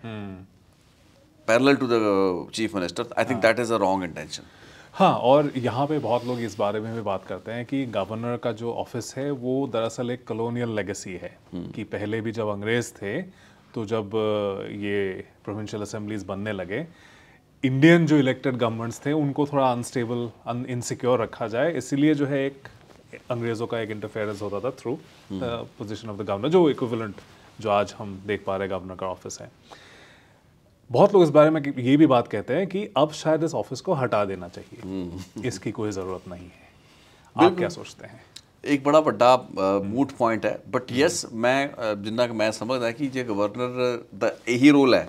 parallel to the chief minister, I think that is a wrong intention. हाँ, और यहाँ पे बहुत लोग इस बारे में भी बात करते हैं कि गवर्नर का जो ऑफिस है वो दरअसल एक कॉलोनियल लेगेसी है कि पहले भी जब अंग्रेज़ थे तो जब ये प्रोविंशियल असेंबलीज बनने लगे, इंडियन जो इलेक्टेड गवर्नमेंट्स थे उनको थोड़ा अनस्टेबल, इनसिक्योर रखा जाए, इसीलिए जो है एक अंग्रेज़ों का एक इंटरफेरेंस होता था through position of the governor, जो इक्विवेलेंट जो आज हम देख पा रहे हैं गवर्नर का ऑफिस है। बहुत लोग इस बारे में ये भी बात कहते हैं कि अब शायद इस ऑफिस को हटा देना चाहिए, इसकी कोई ज़रूरत नहीं है। आप क्या सोचते हैं? एक बड़ा ਵੱਡਾ ਮੂਟ ਪੁਆਇੰਟ ਹੈ। ਬਟ ਯੈਸ, ਮੈਂ ਜਿੰਨਾ ਕਿ ਮੈਂ ਸਮਝਦਾ ਕਿ ਜੇ ਗਵਰਨਰ ਦਾ ਇਹੀ ਰੋਲ ਹੈ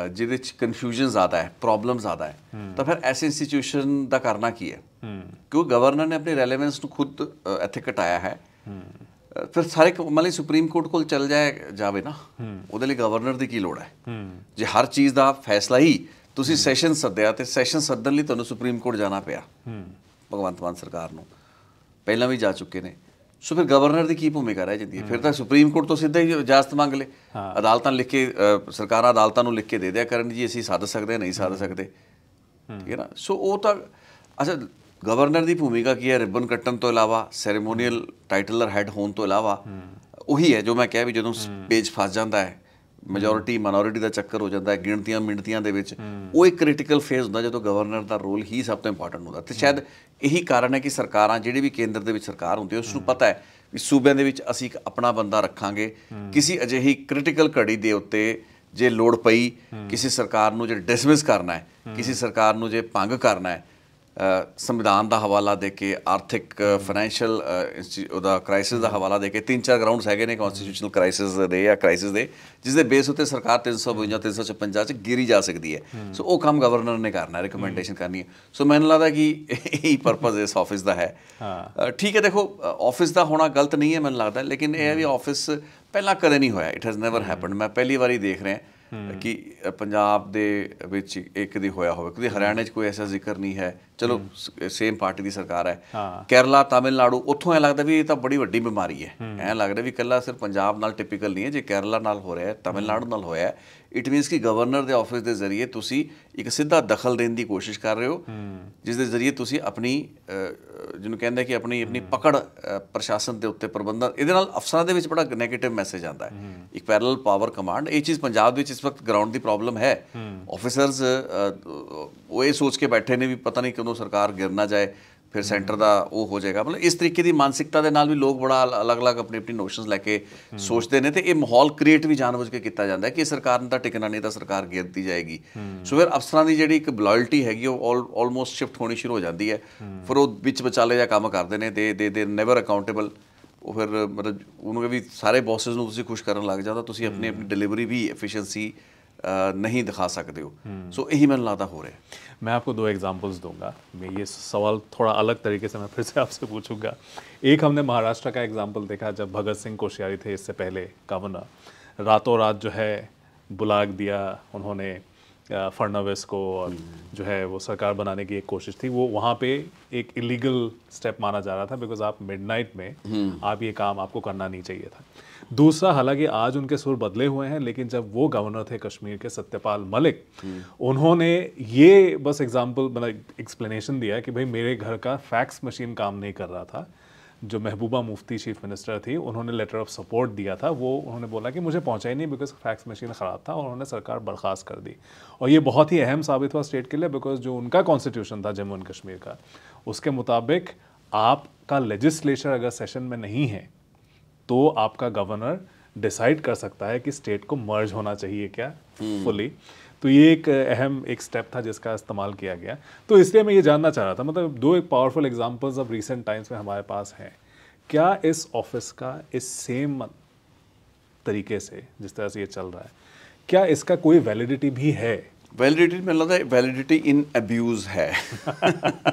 ਜਿਹਦੇ 'ਚ ਕਨਫਿਊਜ਼ਨ ਜ਼ਿਆਦਾ ਹੈ, ਪ੍ਰੋਬਲਮ ਜ਼ਿਆਦਾ ਹੈ, ਤਾਂ ਫਿਰ ਐਸੇ ਇੰਸਟੀਟਿਊਸ਼ਨ ਦਾ ਕਰਨਾ ਕੀ ਹੈ? ਕਿਉਂਕਿ ਗਵਰਨਰ ਨੇ ਆਪਣੀ ਰੈਲੇਵੈਂਸ ਨੂੰ ਖੁਦ ਇੱਥੇ ਘਟਾਇਆ ਹੈ। ਫਿਰ ਸਾਰੇ ਮਤਲਬ ਸੁਪਰੀਮ ਕੋਰਟ ਕੋਲ ਚੱਲ ਜਾਵੇ ਨਾ, ਉਹਦੇ ਲਈ ਗਵਰਨਰ ਦੀ ਕੀ ਲੋੜ ਹੈ? ਜੇ ਹਰ ਚੀਜ਼ ਦਾ ਫੈਸਲਾ ਹੀ ਤੁਸੀਂ ਸੈਸ਼ਨ ਸੱਦਿਆ, ਤੇ ਸੈਸ਼ਨ ਸੱਦਣ ਲਈ ਤੁਹਾਨੂੰ ਸੁਪਰੀਮ ਕੋਰਟ ਜਾਣਾ ਪਿਆ ਭਗਵੰਤ ਮਾਨ ਸਰਕਾਰ ਨੂੰ, ਪਹਿਲਾਂ ਵੀ ਜਾ ਚੁੱਕੇ ਨੇ। ਸੋ ਫਿਰ ਗਵਰਨਰ ਦੀ ਕੀ ਭੂਮਿਕਾ ਰਹਿ ਜਾਂਦੀ ਹੈ? ਫਿਰ ਤਾਂ ਸੁਪਰੀਮ ਕੋਰਟ ਤੋਂ ਸਿੱਧਾ ਹੀ ਇਜਾਜ਼ਤ ਮੰਗ ਲੇ, ਅਦਾਲਤਾਂ ਲਿਖ ਕੇ, ਸਰਕਾਰਾਂ ਅਦਾਲਤਾਂ ਨੂੰ ਲਿਖ ਕੇ ਦੇ ਦਿਆ ਕਰਨ ਜੀ ਅਸੀਂ ਸੱਦ ਸਕਦੇ ਨਹੀਂ ਸੱਦ ਸਕਦੇ, ਠੀਕ ਹੈ ਨਾ। ਸੋ ਉਹ ਤਾਂ ਅੱਛਾ, ਗਵਰਨਰ ਦੀ ਭੂਮਿਕਾ ਕੀ ਹੈ? ਰਿਬਨ ਕੱਟਣ ਤੋਂ ਇਲਾਵਾ, ਸੈਰੇਮੋਨੀਅਲ ਟਾਈਟਲਰ ਹੈਡ ਹੋਣ ਤੋਂ ਇਲਾਵਾ ਉਹੀ ਹੈ ਜੋ ਮੈਂ ਕਿਹਾ ਵੀ ਜਦੋਂ ਪੇਜ ਫਸ ਜਾਂਦਾ ਹੈ, ਮੈਜੋਰਿਟੀ ਮਾਈਨੋਰਿਟੀ ਦਾ ਚੱਕਰ ਹੋ ਜਾਂਦਾ ਹੈ ਗਿਣਤੀਆਂ ਮਿਣਤੀਆਂ ਦੇ ਵਿੱਚ, ਉਹ ਇੱਕ ਕ੍ਰਿਟੀਕਲ ਫੇਜ਼ ਹੁੰਦਾ ਜਦੋਂ ਗਵਰਨਰ ਦਾ ਰੋਲ ਹੀ ਸਭ ਤੋਂ ਇੰਪੋਰਟੈਂਟ ਹੁੰਦਾ। ਅਤੇ ਸ਼ਾਇਦ ਇਹੀ ਕਾਰਨ ਹੈ ਕਿ ਸਰਕਾਰਾਂ, ਜਿਹੜੀ ਵੀ ਕੇਂਦਰ ਦੇ ਵਿੱਚ ਸਰਕਾਰ ਹੁੰਦੀ ਹੈ, ਉਸ ਨੂੰ ਪਤਾ ਹੈ ਵੀ ਸੂਬਿਆਂ ਦੇ ਵਿੱਚ ਅਸੀਂ ਇੱਕ ਆਪਣਾ ਬੰਦਾ ਰੱਖਾਂਗੇ, ਕਿਸੇ ਅਜਿਹੀ ਕ੍ਰਿਟੀਕਲ ਘੜੀ ਦੇ ਉੱਤੇ ਜੇ ਲੋੜ ਪਈ ਕਿਸੇ ਸਰਕਾਰ ਨੂੰ ਜੇ ਡਿਸਮਿਸ ਕਰਨਾ ਹੈ, ਕਿਸੇ ਸਰਕਾਰ ਨੂੰ ਜੇ ਭੰਗ ਕਰਨਾ ਹੈ, ਸੰਵਿਧਾਨ ਦਾ ਹਵਾਲਾ ਦੇ ਕੇ, ਆਰਥਿਕ ਫਾਈਨੈਂਸ਼ੀਅਲ ਉਹਦਾ ਕ੍ਰਾਈਸਿਸ ਦਾ ਹਵਾਲਾ ਦੇ ਕੇ, 3-4 ਗਰਾਊਂਡਸ ਹੈਗੇ ਨੇ ਕੌਂਸਟੀਟਿਊਸ਼ਨਲ ਕ੍ਰਾਈਸਿਸ ਦੇ ਜਾਂ ਕ੍ਰਾਈਸਿਸ ਦੇ, ਜਿਸ ਦੇ ਬੇਸ ਉੱਤੇ ਸਰਕਾਰ 352 356 'ਚ ਗਿਰੀ ਜਾ ਸਕਦੀ ਹੈ। ਸੋ ਉਹ ਕੰਮ ਗਵਰਨਰ ਨੇ ਕਰਨਾ, ਰਿਕਮੈਂਡੇਸ਼ਨ ਕਰਨੀ ਹੈ। ਸੋ ਮੈਨੂੰ ਲੱਗਦਾ ਕਿ ਇਹੀ ਪਰਪਸ ਇਸ ਆਫਿਸ ਦਾ ਹੈ। ਠੀਕ ਹੈ, ਦੇਖੋ ਆਫਿਸ ਦਾ ਹੋਣਾ ਗਲਤ ਨਹੀਂ ਹੈ ਮੈਨੂੰ ਲੱਗਦਾ, ਲੇਕਿਨ ਇਹ ਹੈ ਵੀ ਆਫਿਸ ਪਹਿਲਾਂ ਕਦੇ ਨਹੀਂ ਹੋਇਆ, ਇਟ ਹੈਜ਼ ਨੈਵਰ ਹੈਪਨਡ। ਮੈਂ ਪਹਿਲੀ ਵਾਰੀ ਦੇਖ ਰਿਹਾ ਕਿ ਪੰਜਾਬ ਦੇ ਵਿੱਚ ਇੱਕ ਦੀ ਹੋਇਆ ਹੋਵੇ, ਕਿਉਂਕਿ ਹਰਿਆਣੇ 'ਚ ਕੋਈ ਐਸਾ ਜ਼ਿਕਰ ਨਹੀਂ ਹੈ। ਚਲੋ ਸੇਮ ਪਾਰਟੀ ਦੀ ਸਰਕਾਰ ਹੈ। ਕੇਰਲਾ, ਤਾਮਿਲਨਾਡੂ, ਉੱਥੋਂ ਐਂ ਲੱਗਦਾ ਵੀ ਇਹ ਤਾਂ ਬੜੀ ਵੱਡੀ ਬਿਮਾਰੀ ਹੈ। ਐਂ ਲੱਗਦਾ ਵੀ ਇਕੱਲਾ ਸਿਰਫ ਪੰਜਾਬ ਨਾਲ ਟਿਪੀਕਲ ਨਹੀਂ ਹੈ, ਜੇ ਕੇਰਲਾ ਨਾਲ ਹੋ ਰਿਹਾ, ਤਾਮਿਲਨਾਡੂ ਨਾਲ ਹੋਇਆ, ਇਟ ਮੀਨਸ ਕਿ ਗਵਰਨਰ ਦੇ ਆਫਿਸ ਦੇ ਜ਼ਰੀਏ ਤੁਸੀਂ ਇੱਕ ਸਿੱਧਾ ਦਖਲ ਦੇਣ ਦੀ ਕੋਸ਼ਿਸ਼ ਕਰ ਰਹੇ ਹੋ, ਜਿਸ ਦੇ ਜ਼ਰੀਏ ਤੁਸੀਂ ਆਪਣੀ ਜਿਹਨੂੰ ਕਹਿੰਦੇ ਕਿ ਆਪਣੀ ਪਕੜ ਪ੍ਰਸ਼ਾਸਨ ਦੇ ਉੱਤੇ, ਪ੍ਰਬੰਧਨ, ਇਹਦੇ ਨਾਲ ਅਫਸਰਾਂ ਦੇ ਵਿੱਚ ਬੜਾ ਨੈਗੇਟਿਵ ਮੈਸੇਜ ਆਉਂਦਾ ਹੈ। ਇੱਕ ਪੈਰਲਲ ਪਾਵਰ ਕਮਾਂਡ, ਇਹ ਚੀਜ਼ ਪੰਜਾਬ ਦੇ ਵਿੱਚ ਇਸ ਵਕਤ ਗਰਾਊਂਡ ਦੀ ਪ੍ਰੋਬਲਮ ਹੈ। ਆਫਿਸਰਸ ਉਹ ਇਹ ਸੋਚ ਕੇ ਬੈਠੇ ਨੇ ਵੀ ਪਤਾ ਨਹੀਂ ਕਦੋਂ ਸਰਕਾਰ ਗਿਰ ਨਾ ਜਾਏ, ਫਿਰ ਸੈਂਟਰ ਦਾ ਉਹ ਹੋ ਜਾਏਗਾ। ਮਤਲਬ ਇਸ ਤਰੀਕੇ ਦੀ ਮਾਨਸਿਕਤਾ ਦੇ ਨਾਲ ਵੀ ਲੋਕ ਬੜਾ ਅਲੱਗ-ਅਲੱਗ ਆਪਣੀ ਨੋਸ਼ਨਸ ਲੈ ਕੇ ਸੋਚਦੇ ਨੇ, ਤੇ ਇਹ ਮਾਹੌਲ ਕ੍ਰੀਏਟ ਵੀ ਜਾਣਬੁੱਝ ਕੇ ਕੀਤਾ ਜਾਂਦਾ ਹੈ ਕਿ ਸਰਕਾਰ ਨੇ ਤਾਂ ਟਿਕਣਾ ਨਹੀਂ, ਤਾਂ ਸਰਕਾਰ ਗਿਰਦੀ ਜਾਏਗੀ। ਸੋ ਫਿਰ ਅਫਸਰਾਂ ਦੀ ਜਿਹੜੀ ਇੱਕ ਲੋਇਲਟੀ ਹੈਗੀ ਉਹ ਆਲਮੋਸਟ ਸ਼ਿਫਟ ਹੋਣੀ ਸ਼ੁਰੂ ਹੋ ਜਾਂਦੀ ਹੈ। ਫਿਰ ਉਹ ਵਿੱਚ ਵਿਚਾਲੇ ਜਿਹਾ ਕੰਮ ਕਰਦੇ ਨੇ, ਦੇ ਨੈਵਰ ਅਕਾਊਂਟੇਬਲ। ਉਹ ਫਿਰ ਮਤਲਬ ਉਹਨੂੰ ਵੀ ਸਾਰੇ ਬੌਸਸ ਨੂੰ ਤੁਸੀਂ ਖੁਸ਼ ਕਰਨ ਲੱਗ ਜਾਂਦਾ, ਤੁਸੀਂ ਆਪਣੀ ਡਿਲੀਵਰੀ ਵੀ ਐਫੀਸ਼ੀਐਂਸੀ नहीं दिखा सकते हो। सो यही मैंने लगता हो रहा है। मैं आपको 2 एग्जांपल्स दूंगा। मैं ये सवाल थोड़ा अलग तरीके से मैं फिर से आपसे पूछूंगा। एक हमने महाराष्ट्र का एग्जांपल देखा, जब भगत सिंह कोश्यारी थे इससे पहले गवर्नर, रातों रात जो है बुला दिया उन्होंने फडणवीस को, और जो है वो सरकार बनाने की एक कोशिश थी। वो वहाँ पे एक इलीगल स्टेप माना जा रहा था, बिकॉज आप मिडनाइट में आप ये काम आपको करना नहीं चाहिए था। दूसरा, हालांकि आज उनके सुर बदले हुए हैं, लेकिन जब वो गवर्नर थे कश्मीर के, सत्यपाल मलिक, उन्होंने ये बस एग्जाम्पल मतलब एक्सप्लेनेशन दिया कि भाई मेरे घर का फैक्स मशीन काम नहीं कर रहा था। जो महबूबा मुफ्ती चीफ मिनिस्टर थी, उन्होंने लेटर ऑफ सपोर्ट दिया था, वो उन्होंने बोला कि मुझे पहुंचा ही नहीं बिकॉज फैक्स मशीन ख़राब था, और उन्होंने सरकार बर्खास्त कर दी। और ये बहुत ही अहम साबित हुआ स्टेट के लिए, बिकॉज जो उनका कॉन्स्टिट्यूशन था जम्मू एंड कश्मीर का, उसके मुताबिक आपका लेजिस्लेचर अगर सेशन में नहीं है तो आपका गवर्नर डिसाइड कर सकता है कि स्टेट को मर्ज होना चाहिए क्या फुली। तो ये एक अहम एक स्टेप था जिसका इस्तेमाल किया गया। तो इसलिए मैं ये जानना चाह रहा था, मतलब 2 एक powerful examples of recent times में हमारे पास हैं। क्या इस ऑफिस का इस सेम तरीके से जिस तरह से ये चल रहा है, क्या इसका कोई वैलिडिटी भी है? वैलिडिटी ਮੈਨੂੰ ਲੱਗਦਾ ਵੈਲਿडिਟੀ ਇਨ ਅਬਿਊਜ਼ ਹੈ।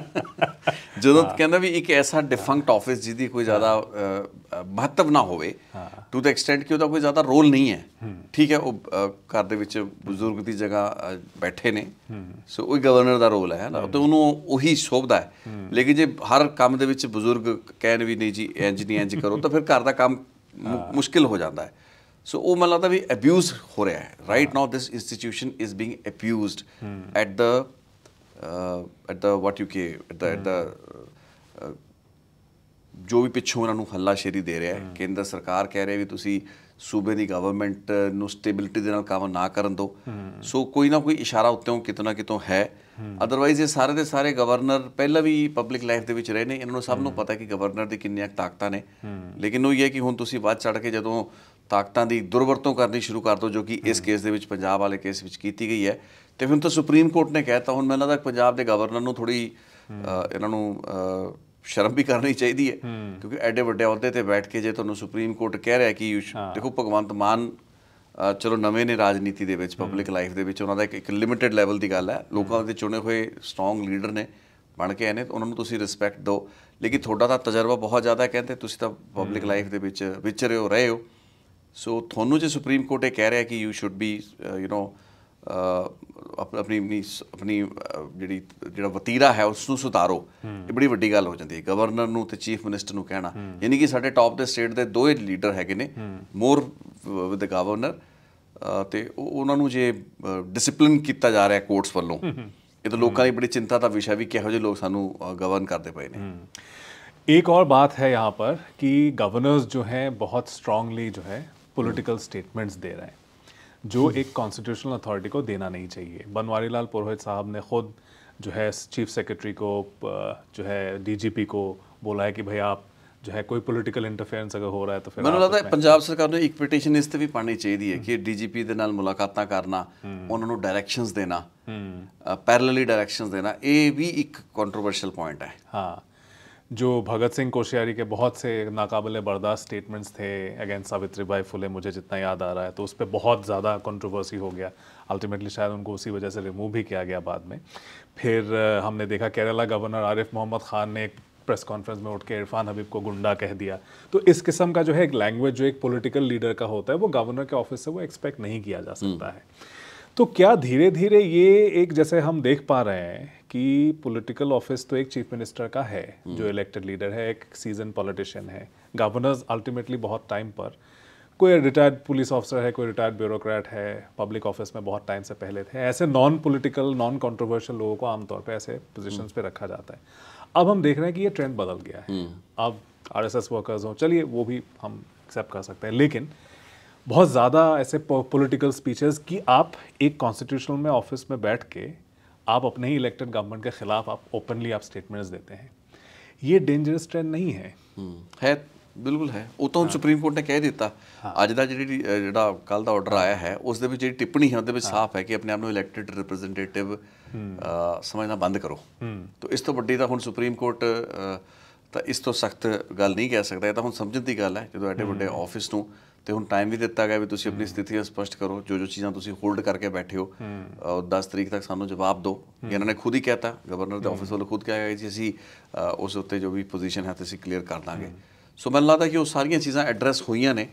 ਜਦੋਂ ਕਹਿੰਦਾ ਵੀ ਇੱਕ ਐਸਾ ਡਿਫੰਕਟ ਆਫਿਸ ਜਿਹਦੀ ਕੋਈ ਜ਼ਿਆਦਾ ਮਹੱਤਵ ਨਾ ਹੋਵੇ, ਟੂ ਦ ਐਕਸਟੈਂਟ ਕਿ ਉਹਦਾ ਕੋਈ ਜ਼ਿਆਦਾ ਰੋਲ ਨਹੀਂ ਹੈ, ਠੀਕ ਹੈ, ਉਹ ਘਰ ਦੇ ਵਿੱਚ ਬਜ਼ੁਰਗ ਦੀ ਜਗ੍ਹਾ ਬੈਠੇ ਨੇ, ਸੋ ਉਹ ਗਵਰਨਰ ਦਾ ਰੋਲ ਹੈ ਨਾ, ਤੇ ਉਹਨੂੰ ਉਹੀ ਸ਼ੋਭਦਾ ਹੈ। ਲੇਕਿਨ ਜੇ ਹਰ ਕੰਮ ਦੇ ਵਿੱਚ ਬਜ਼ੁਰਗ ਕਹਿਣ ਵੀ ਨਹੀਂ ਜੀ ਇੰਜ ਨਹੀਂ ਇੰਜ ਕਰੋ, ਤਾਂ ਫਿਰ ਘਰ ਦਾ ਕੰਮ ਮੁਸ਼ਕਿਲ ਹੋ ਜਾਂਦਾ ਹੈ। ਸੋ ਉਹ ਮੈਨੂੰ ਲੱਗਦਾ ਵੀ ਅਬਿਊਜ਼ ਹੋ ਰਿਹਾ ਹੈ। Right now this institution is being abused at the what you ਕੇ ਐਟ ਦ ਜੋ ਵੀ ਪਿੱਛੋਂ ਉਹਨਾਂ ਨੂੰ ਹੱਲਾਸ਼ੇਰੀ ਦੇ ਰਿਹਾ ਹੈ। ਕੇਂਦਰ ਸਰਕਾਰ ਕਹਿ ਰਹੀ ਵੀ ਤੁਸੀਂ ਸੂਬੇ ਦੀ ਗਵਰਨਮੈਂਟ ਨੂੰ ਸਟੇਬਿਲਿਟੀ ਦੇ ਨਾਲ ਕੰਮ ਨਾ ਕਰਨ ਦਿਓ। ਸੋ ਕੋਈ ਨਾ ਕੋਈ ਇਸ਼ਾਰਾ ਉੱਤੋਂ ਕਿਤੋਂ ਨਾ ਕਿਤੋਂ ਹੈ। ਅਦਰਵਾਈਜ਼ ਇਹ ਸਾਰੇ ਦੇ ਸਾਰੇ ਗਵਰਨਰ ਪਹਿਲਾਂ ਵੀ ਪਬਲਿਕ ਲਾਈਫ ਦੇ ਵਿੱਚ ਰਹੇ ਨੇ, ਇਹਨਾਂ ਨੂੰ ਸਭ ਨੂੰ ਪਤਾ ਕਿ ਗਵਰਨਰ ਦੀ ਕਿੰਨੀਆਂ ਤਾਕਤਾਂ ਨੇ। ਲੇਕਿਨ ਉਹ ਇਹ ਹੈ ਕਿ ਹੁਣ ਤੁਸੀਂ ਵੱਧ ਚੜ੍ਹ ਕੇ ਜਦੋਂ ਤਾਕਤਾਂ ਦੀ ਦੁਰਵਰਤੋਂ ਕਰਨੀ ਸ਼ੁਰੂ ਕਰ ਦਿਓ, ਜੋ ਕਿ ਇਸ ਕੇਸ ਦੇ ਵਿੱਚ ਪੰਜਾਬ ਵਾਲੇ ਕੇਸ ਵਿੱਚ ਕੀਤੀ ਗਈ ਹੈ, ਤੇ ਹੁਣ ਤਾਂ ਸੁਪਰੀਮ ਕੋਰਟ ਨੇ ਕਹਿ ਦਿੱਤਾ। ਹੁਣ ਮੈਨੂੰ ਲੱਗਦਾ ਪੰਜਾਬ ਦੇ ਗਵਰਨਰ ਨੂੰ ਥੋੜ੍ਹੀ ਇਹਨਾਂ ਨੂੰ ਸ਼ਰਮ ਵੀ ਕਰਨੀ ਚਾਹੀਦੀ ਹੈ, ਕਿਉਂਕਿ ਐਡੇ ਵੱਡੇ ਅਹੁਦੇ 'ਤੇ ਬੈਠ ਕੇ ਜੇ ਤੁਹਾਨੂੰ ਸੁਪਰੀਮ ਕੋਰਟ ਕਹਿ ਰਿਹਾ ਕਿ ਦੇਖੋ ਭਗਵੰਤ ਮਾਨ ਚਲੋ ਨਵੇਂ ਨੇ ਰਾਜਨੀਤੀ ਦੇ ਵਿੱਚ, ਪਬਲਿਕ ਲਾਈਫ ਦੇ ਵਿੱਚ, ਉਹਨਾਂ ਦਾ ਇੱਕ ਲਿਮਿਟਡ ਲੈਵਲ ਦੀ ਗੱਲ ਹੈ, ਲੋਕਾਂ ਦੇ ਚੁਣੇ ਹੋਏ ਸਟਰੋਂਗ ਲੀਡਰ ਨੇ, ਬਣ ਕੇ ਆਏ ਨੇ, ਉਹਨਾਂ ਨੂੰ ਤੁਸੀਂ ਰਿਸਪੈਕਟ ਦਿਓ। ਲੇਕਿਨ ਤੁਹਾਡਾ ਤਾਂ ਤਜਰਬਾ ਬਹੁਤ ਜ਼ਿਆਦਾ, ਕਹਿੰਦੇ ਤੁਸੀਂ ਤਾਂ ਪਬਲਿਕ ਲਾਈਫ ਦੇ ਵਿੱਚ ਵਿਚਰੇ ਹੋ ਰਹੇ ਹੋ। ਸੋ ਤੁਹਾਨੂੰ ਜੇ ਸੁਪਰੀਮ ਕੋਰਟ ਇਹ ਕਹਿ ਰਿਹਾ ਕਿ you should be you know ਆਪਣੀ ਜਿਹੜਾ ਵਤੀਰਾ ਹੈ ਉਸ ਨੂੰ ਸੁਧਾਰੋ, ਇਹ ਬੜੀ ਵੱਡੀ ਗੱਲ ਹੋ ਜਾਂਦੀ ਹੈ। ਗਵਰਨਰ ਨੂੰ ਤੇ ਚੀਫ ਮਿਨਿਸਟਰ ਨੂੰ ਕਹਿਣਾ, ਯਾਨੀ ਕਿ ਸਾਡੇ ਟੌਪ ਦੇ ਸਟੇਟ ਦੇ 2 ਲੀਡਰ ਹੈਗੇ ਨੇ, ਮੋਰ ਵਿਦ ਦ ਗਵਰਨਰ, ਤੇ ਉਹਨਾਂ ਨੂੰ ਜੇ ਡਿਸਪਲਿਨ ਕੀਤਾ ਜਾ ਰਿਹਾ ਕੋਰਟਸ ਵੱਲੋਂ, ਇਹ ਤਾਂ ਲੋਕਾਂ ਦੀ ਬੜੀ ਚਿੰਤਾ ਦਾ ਵਿਸ਼ਾ ਵੀ ਕਿਹੋ ਜਿਹੇ ਲੋਕ ਸਾਨੂੰ ਗਵਰਨ ਕਰਦੇ ਪਏ ਨੇ। एक और बात है यहाँ पर कि गवर्नर्स जो हैं बहुत स्ट्रांगली जो है पॉलिटिकल स्टेटमेंट्स दे रहे हैं, जो एक कॉन्स्टिट्यूशनल अथॉरिटी को देना नहीं चाहिए। बनवारी लाल पुरोहित साहब ने खुद जो है चीफ सेक्रेटरी को, जो है डीजीपी को बोला है कि भाई आप जो है कोई पॉलिटिकल इंटरफेरेंस अगर हो रहा है तो फिर ਮੈਨੂੰ ਲੱਗਦਾ ਪੰਜਾਬ ਸਰਕਾਰ ਨੂੰ ਇੱਕ ਪਟੀਸ਼ਨ ਇਸ ਤੇ ਵੀ ਪਾਣੀ ਚਾਹੀਦੀ ਹੈ ਕਿ ਡੀਜੀਪੀ ਦੇ ਨਾਲ ਮੁਲਾਕਾਤਾਂ ਕਰਨਾ, ਉਹਨਾਂ ਨੂੰ ਡਾਇਰੈਕਸ਼ਨਸ ਦੇਣਾ, ਪੈਰਲਲੀ ਡਾਇਰੈਕਸ਼ਨਸ ਦੇਣਾ, ਇਹ ਵੀ ਇੱਕ ਕੰਟਰੋਵਰਸ਼ੀਅਲ ਪੁਆਇੰਟ ਹੈ। हाँ, जो भगत सिंह कोश्यारी के बहुत से नाकाबिले बर्दाश्त स्टेटमेंट्स थे अगेंस्ट सावित्रीबाई फुले, मुझे जितना याद आ रहा है, तो उस पर बहुत ज़्यादा कंट्रोवर्सी हो गया। अल्टीमेटली शायद उनको उसी वजह से रिमूव भी किया गया बाद में। फिर हमने देखा केरला गवर्नर आरिफ मोहम्मद खान ने एक प्रेस कॉन्फ्रेंस में उठ के इरफान हबीब को गुंडा कह दिया। तो इस किस्म का जो है एक लैंग्वेज जो एक पॉलिटिकल लीडर का होता है, वो गवर्नर के ऑफिस से वो एक्सपेक्ट नहीं किया जा सकता है। तो क्या धीरे धीरे ये एक, जैसे हम देख पा रहे हैं कि पॉलिटिकल ऑफिस तो एक चीफ मिनिस्टर का है जो इलेक्टेड लीडर है, एक सीजन पॉलिटिशियन है, गवर्नर्स अल्टीमेटली बहुत टाइम पर, कोई रिटायर्ड पुलिस ऑफिसर है, कोई रिटायर्ड ब्यूरोक्रेट है, पब्लिक ऑफिस में बहुत टाइम से पहले थे, ऐसे नॉन पॉलिटिकल नॉन कंट्रोवर्शियल लोगों को आमतौर पे ऐसे पोजीशंस पे रखा जाता है। अब हम देख रहे हैं कि ये ट्रेंड बदल गया है। अब आरएसएस वर्कर्स हों, चलिए वो भी हम एक्सेप्ट कर सकते हैं, लेकिन बहुत ज़्यादा ऐसे पॉलिटिकल स्पीचेस कि आप एक कॉन्स्टिट्यूशनल में ऑफिस में बैठ के आप अपने ही इलेक्टेड गवर्नमेंट के खिलाफ आप ओपनली आप स्टेटमेंट्स देते हैं, ये डेंजरस ट्रेंड नहीं है? ਬਿਲਕੁਲ ਹੈ। ਉਹ ਤਾਂ ਸੁਪਰੀਮ ਕੋਰਟ ਨੇ ਕਹਿ ਦਿੱਤਾ। ਅੱਜ ਦਾ ਜਿਹੜਾ ਕੱਲ੍ਹ ਦਾ ਆਰਡਰ ਆਇਆ ਹੈ ਉਸ ਦੇ ਵਿੱਚ ਜਿਹੜੀ ਟਿੱਪਣੀ ਹੈ ਉਹਦੇ ਵਿੱਚ ਸਾਫ਼ ਹੈ ਕਿ ਆਪਣੇ ਆਪ ਨੂੰ ਇਲੈਕਟਿਡ ਰਿਪਰੈਜ਼ੈਂਟੇਟਿਵ ਸਮਝਣਾ ਬੰਦ ਕਰੋ। ਤਾਂ ਇਸ ਤੋਂ ਵੱਡੀ ਤਾਂ ਹੁਣ ਸੁਪਰੀਮ ਕੋਰਟ ਤਾਂ ਇਸ ਤੋਂ ਸਖਤ ਗੱਲ ਨਹੀਂ ਕਹਿ ਸਕਦਾ। ਇਹ ਤਾਂ ਹੁਣ ਸਮਝਣ ਦੀ ਗੱਲ ਹੈ। ਜਦੋਂ ਐਡੇ ਵੱਡੇ ਆਫਿਸ ਨੂੰ ਤੇ ਹੁਣ ਟਾਈਮ ਵੀ ਦਿੱਤਾ ਗਿਆ ਵੀ ਤੁਸੀਂ ਆਪਣੀ ਸਥਿਤੀ ਸਪਸ਼ਟ ਕਰੋ, ਜੋ ਚੀਜ਼ਾਂ ਤੁਸੀਂ ਹੋਲਡ ਕਰਕੇ ਬੈਠੇ ਹੋ 10 ਤਰੀਕ ਤੱਕ ਸਾਨੂੰ ਜਵਾਬ ਦਿਓ। ਇਹਨਾਂ ਨੇ ਖੁਦ ਹੀ ਕਹਿਤਾ, ਗਵਰਨਰ ਦੇ ਆਫਿਸ ਵੱਲੋਂ ਖੁਦ ਕਿਹਾ ਗਿਆ ਜੀ ਅਸੀਂ ਉਸ ਉੱਤੇ ਜੋ ਵੀ ਪੋਜੀਸ਼ਨ ਹੈ ਤੇ ਅਸੀਂ ਕਲੀਅਰ ਕਰ ਦਾਂਗੇ। ਸੋ ਮੈਨੂੰ ਲੱਗਦਾ ਕਿ ਉਹ ਸਾਰੀਆਂ ਚੀਜ਼ਾਂ ਐਡਰੈਸ ਹੋਈਆਂ ਨੇ,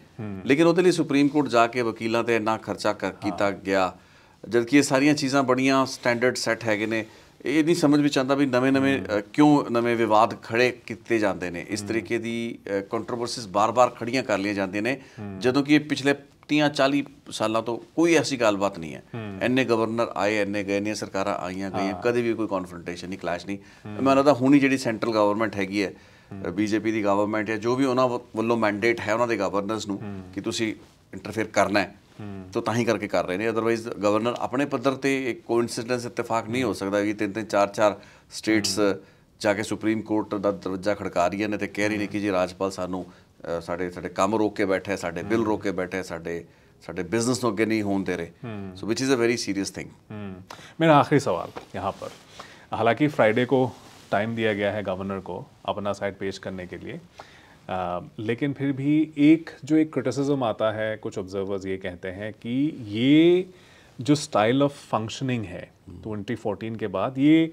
ਲੇਕਿਨ ਉਹਦੇ ਲਈ ਸੁਪਰੀਮ ਕੋਰਟ ਜਾ ਕੇ ਵਕੀਲਾਂ ਤੇ ਇੰਨਾ ਖਰਚਾ ਕੀਤਾ ਗਿਆ, ਜਦਕਿ ਇਹ ਸਾਰੀਆਂ ਚੀਜ਼ਾਂ ਬੜੀਆਂ ਸਟੈਂਡਰਡ ਸੈੱਟ ਹੈਗੇ ਨੇ। ਇਹ ਨਹੀਂ ਸਮਝ ਵਿੱਚ ਆਉਂਦਾ ਵੀ ਨਵੇਂ ਕਿਉਂ ਨਵੇਂ ਵਿਵਾਦ ਖੜੇ ਕੀਤੇ ਜਾਂਦੇ ਨੇ, ਇਸ ਤਰੀਕੇ ਦੀ ਕੰਟਰੋਵਰਸੀਜ਼ ਬਾਰ-ਬਾਰ ਖੜੀਆਂ ਕਰ ਲਈਆਂ ਜਾਂਦੀਆਂ ਨੇ, ਜਦੋਂ ਕਿ ਪਿਛਲੇ 30-40 ਸਾਲਾਂ ਤੋਂ ਕੋਈ ਐਸੀ ਗੱਲਬਾਤ ਨਹੀਂ ਹੈ। ਇੰਨੇ ਗਵਰਨਰ ਆਏ, ਇੰਨੇ ਗਏ ਨੇ, ਸਰਕਾਰਾਂ ਆਈਆਂ ਗਈਆਂ, ਕਦੇ ਵੀ ਕੋਈ ਕਨਫਰੰਟੇਸ਼ਨ ਨਹੀਂ, ਕਲੈਸ਼ ਨਹੀਂ। ਮੈਨੂੰ ਲੱਗਦਾ ਹੁਣ ਹੀ ਜਿਹੜੀ ਸੈਂਟਰਲ ਗਵਰਨਮੈਂਟ ਹੈਗੀ ਹੈ, ਬੀਜੇਪੀ ਦੀ ਗਵਰਨਮੈਂਟ ਹੈ, ਜੋ ਵੀ ਉਹਨਾਂ ਵੱਲੋਂ ਮੈਂਡੇਟ ਹੈ ਉਹਨਾਂ ਦੇ ਗਵਰਨਰਸ ਨੂੰ ਕਿ ਤੁਸੀਂ ਇੰਟਰਫੇਅਰ ਕਰਨਾ ਹੈ, ਤਾਂ ਹੀ ਕਰਕੇ ਕਰ ਰਹੇ ਨੇ। ਅਦਰਵਾਈਜ਼ ਗਵਰਨਰ ਆਪਣੇ ਪੱਧਰ ਤੇ ਇੱਕ ਕੋਇਨਸੀਡੈਂਸ ਇਤਫਾਕ ਨਹੀਂ ਹੋ ਸਕਦਾ ਕਿ 3-3 4-4 ਸਟੇਟਸ ਜਾ ਕੇ ਸੁਪਰੀਮ ਕੋਰਟ ਦਾ ਦਰਵਾਜ਼ਾ ਖੜਕਾ ਰਹੀਆਂ ਨੇ ਤੇ ਕਹਿ ਰਹੀ ਨੇ ਕਿ ਜੀ ਰਾਜਪਾਲ ਸਾਨੂੰ ਸਾਡੇ ਕੰਮ ਰੋਕ ਕੇ ਬੈਠੇ, ਸਾਡੇ ਬਿੱਲ ਰੋਕ ਕੇ ਬੈਠੇ, ਸਾਡੇ बिजनेस ਨੂੰ ਅੱਗੇ नहीं होने दे रहे। So which is a very serious thing. मेरा आखिरी सवाल यहाँ पर, हालांकि फ्राइडे को टाइम दिया गया है गवर्नर को अपना साइड पेश करने के लिए, लेकिन फिर भी एक क्रिटिसिज्म आता है, कुछ ऑब्जर्वर्स ये कहते हैं कि ये जो स्टाइल ऑफ फंक्शनिंग है 2014 के बाद, ये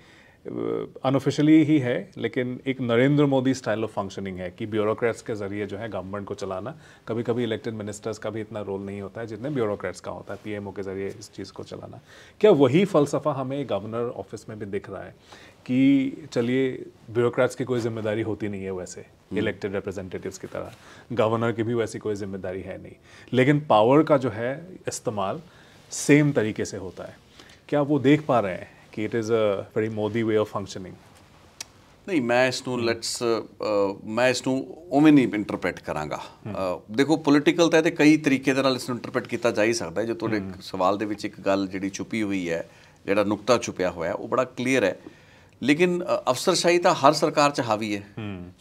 अनऑफिशियली ही है, लेकिन एक Narendra Modi style of functioning है कि ब्यूरोक्रेट्स के ज़रिए जो है गवर्नमेंट को चलाना। कभी कभी इलेक्टेड मिनिस्टर्स का भी इतना रोल नहीं होता है जितने ब्यूरोक्रेट्स का होता है, पीएमओ के ज़रिए इस चीज़ को चलाना। क्या वही फ़लसफ़ा हमें गवर्नर ऑफिस में भी दिख रहा है कि चलिए ब्यूरोक्रेट्स की कोई जिम्मेदारी होती नहीं है वैसे इलेक्टेड रिप्रेजेंटेटिव्स की तरह, गवर्नर की भी वैसी कोई जिम्मेदारी है नहीं, लेकिन पावर का जो है इस्तेमाल सेम तरीके से होता है? क्या वो देख पा रहे हैं कि it is a very Modi way of functioning? नहीं, मैं इसनूं उवें नहीं इंटरप्रेट करांगा। देखो पोलिटिकल तो ये कई तरीके दे नाल इसनूं इंटरप्रेट किया जा ही सकता है। जो तुहाडे सवाल दे विच एक गल जिहड़ी छुपी हुई है, जिहड़ा नुकता छुपिया होया, वो बड़ा क्लीयर है, लेकिन अफसरशाही तो हर सरकार च हावी है।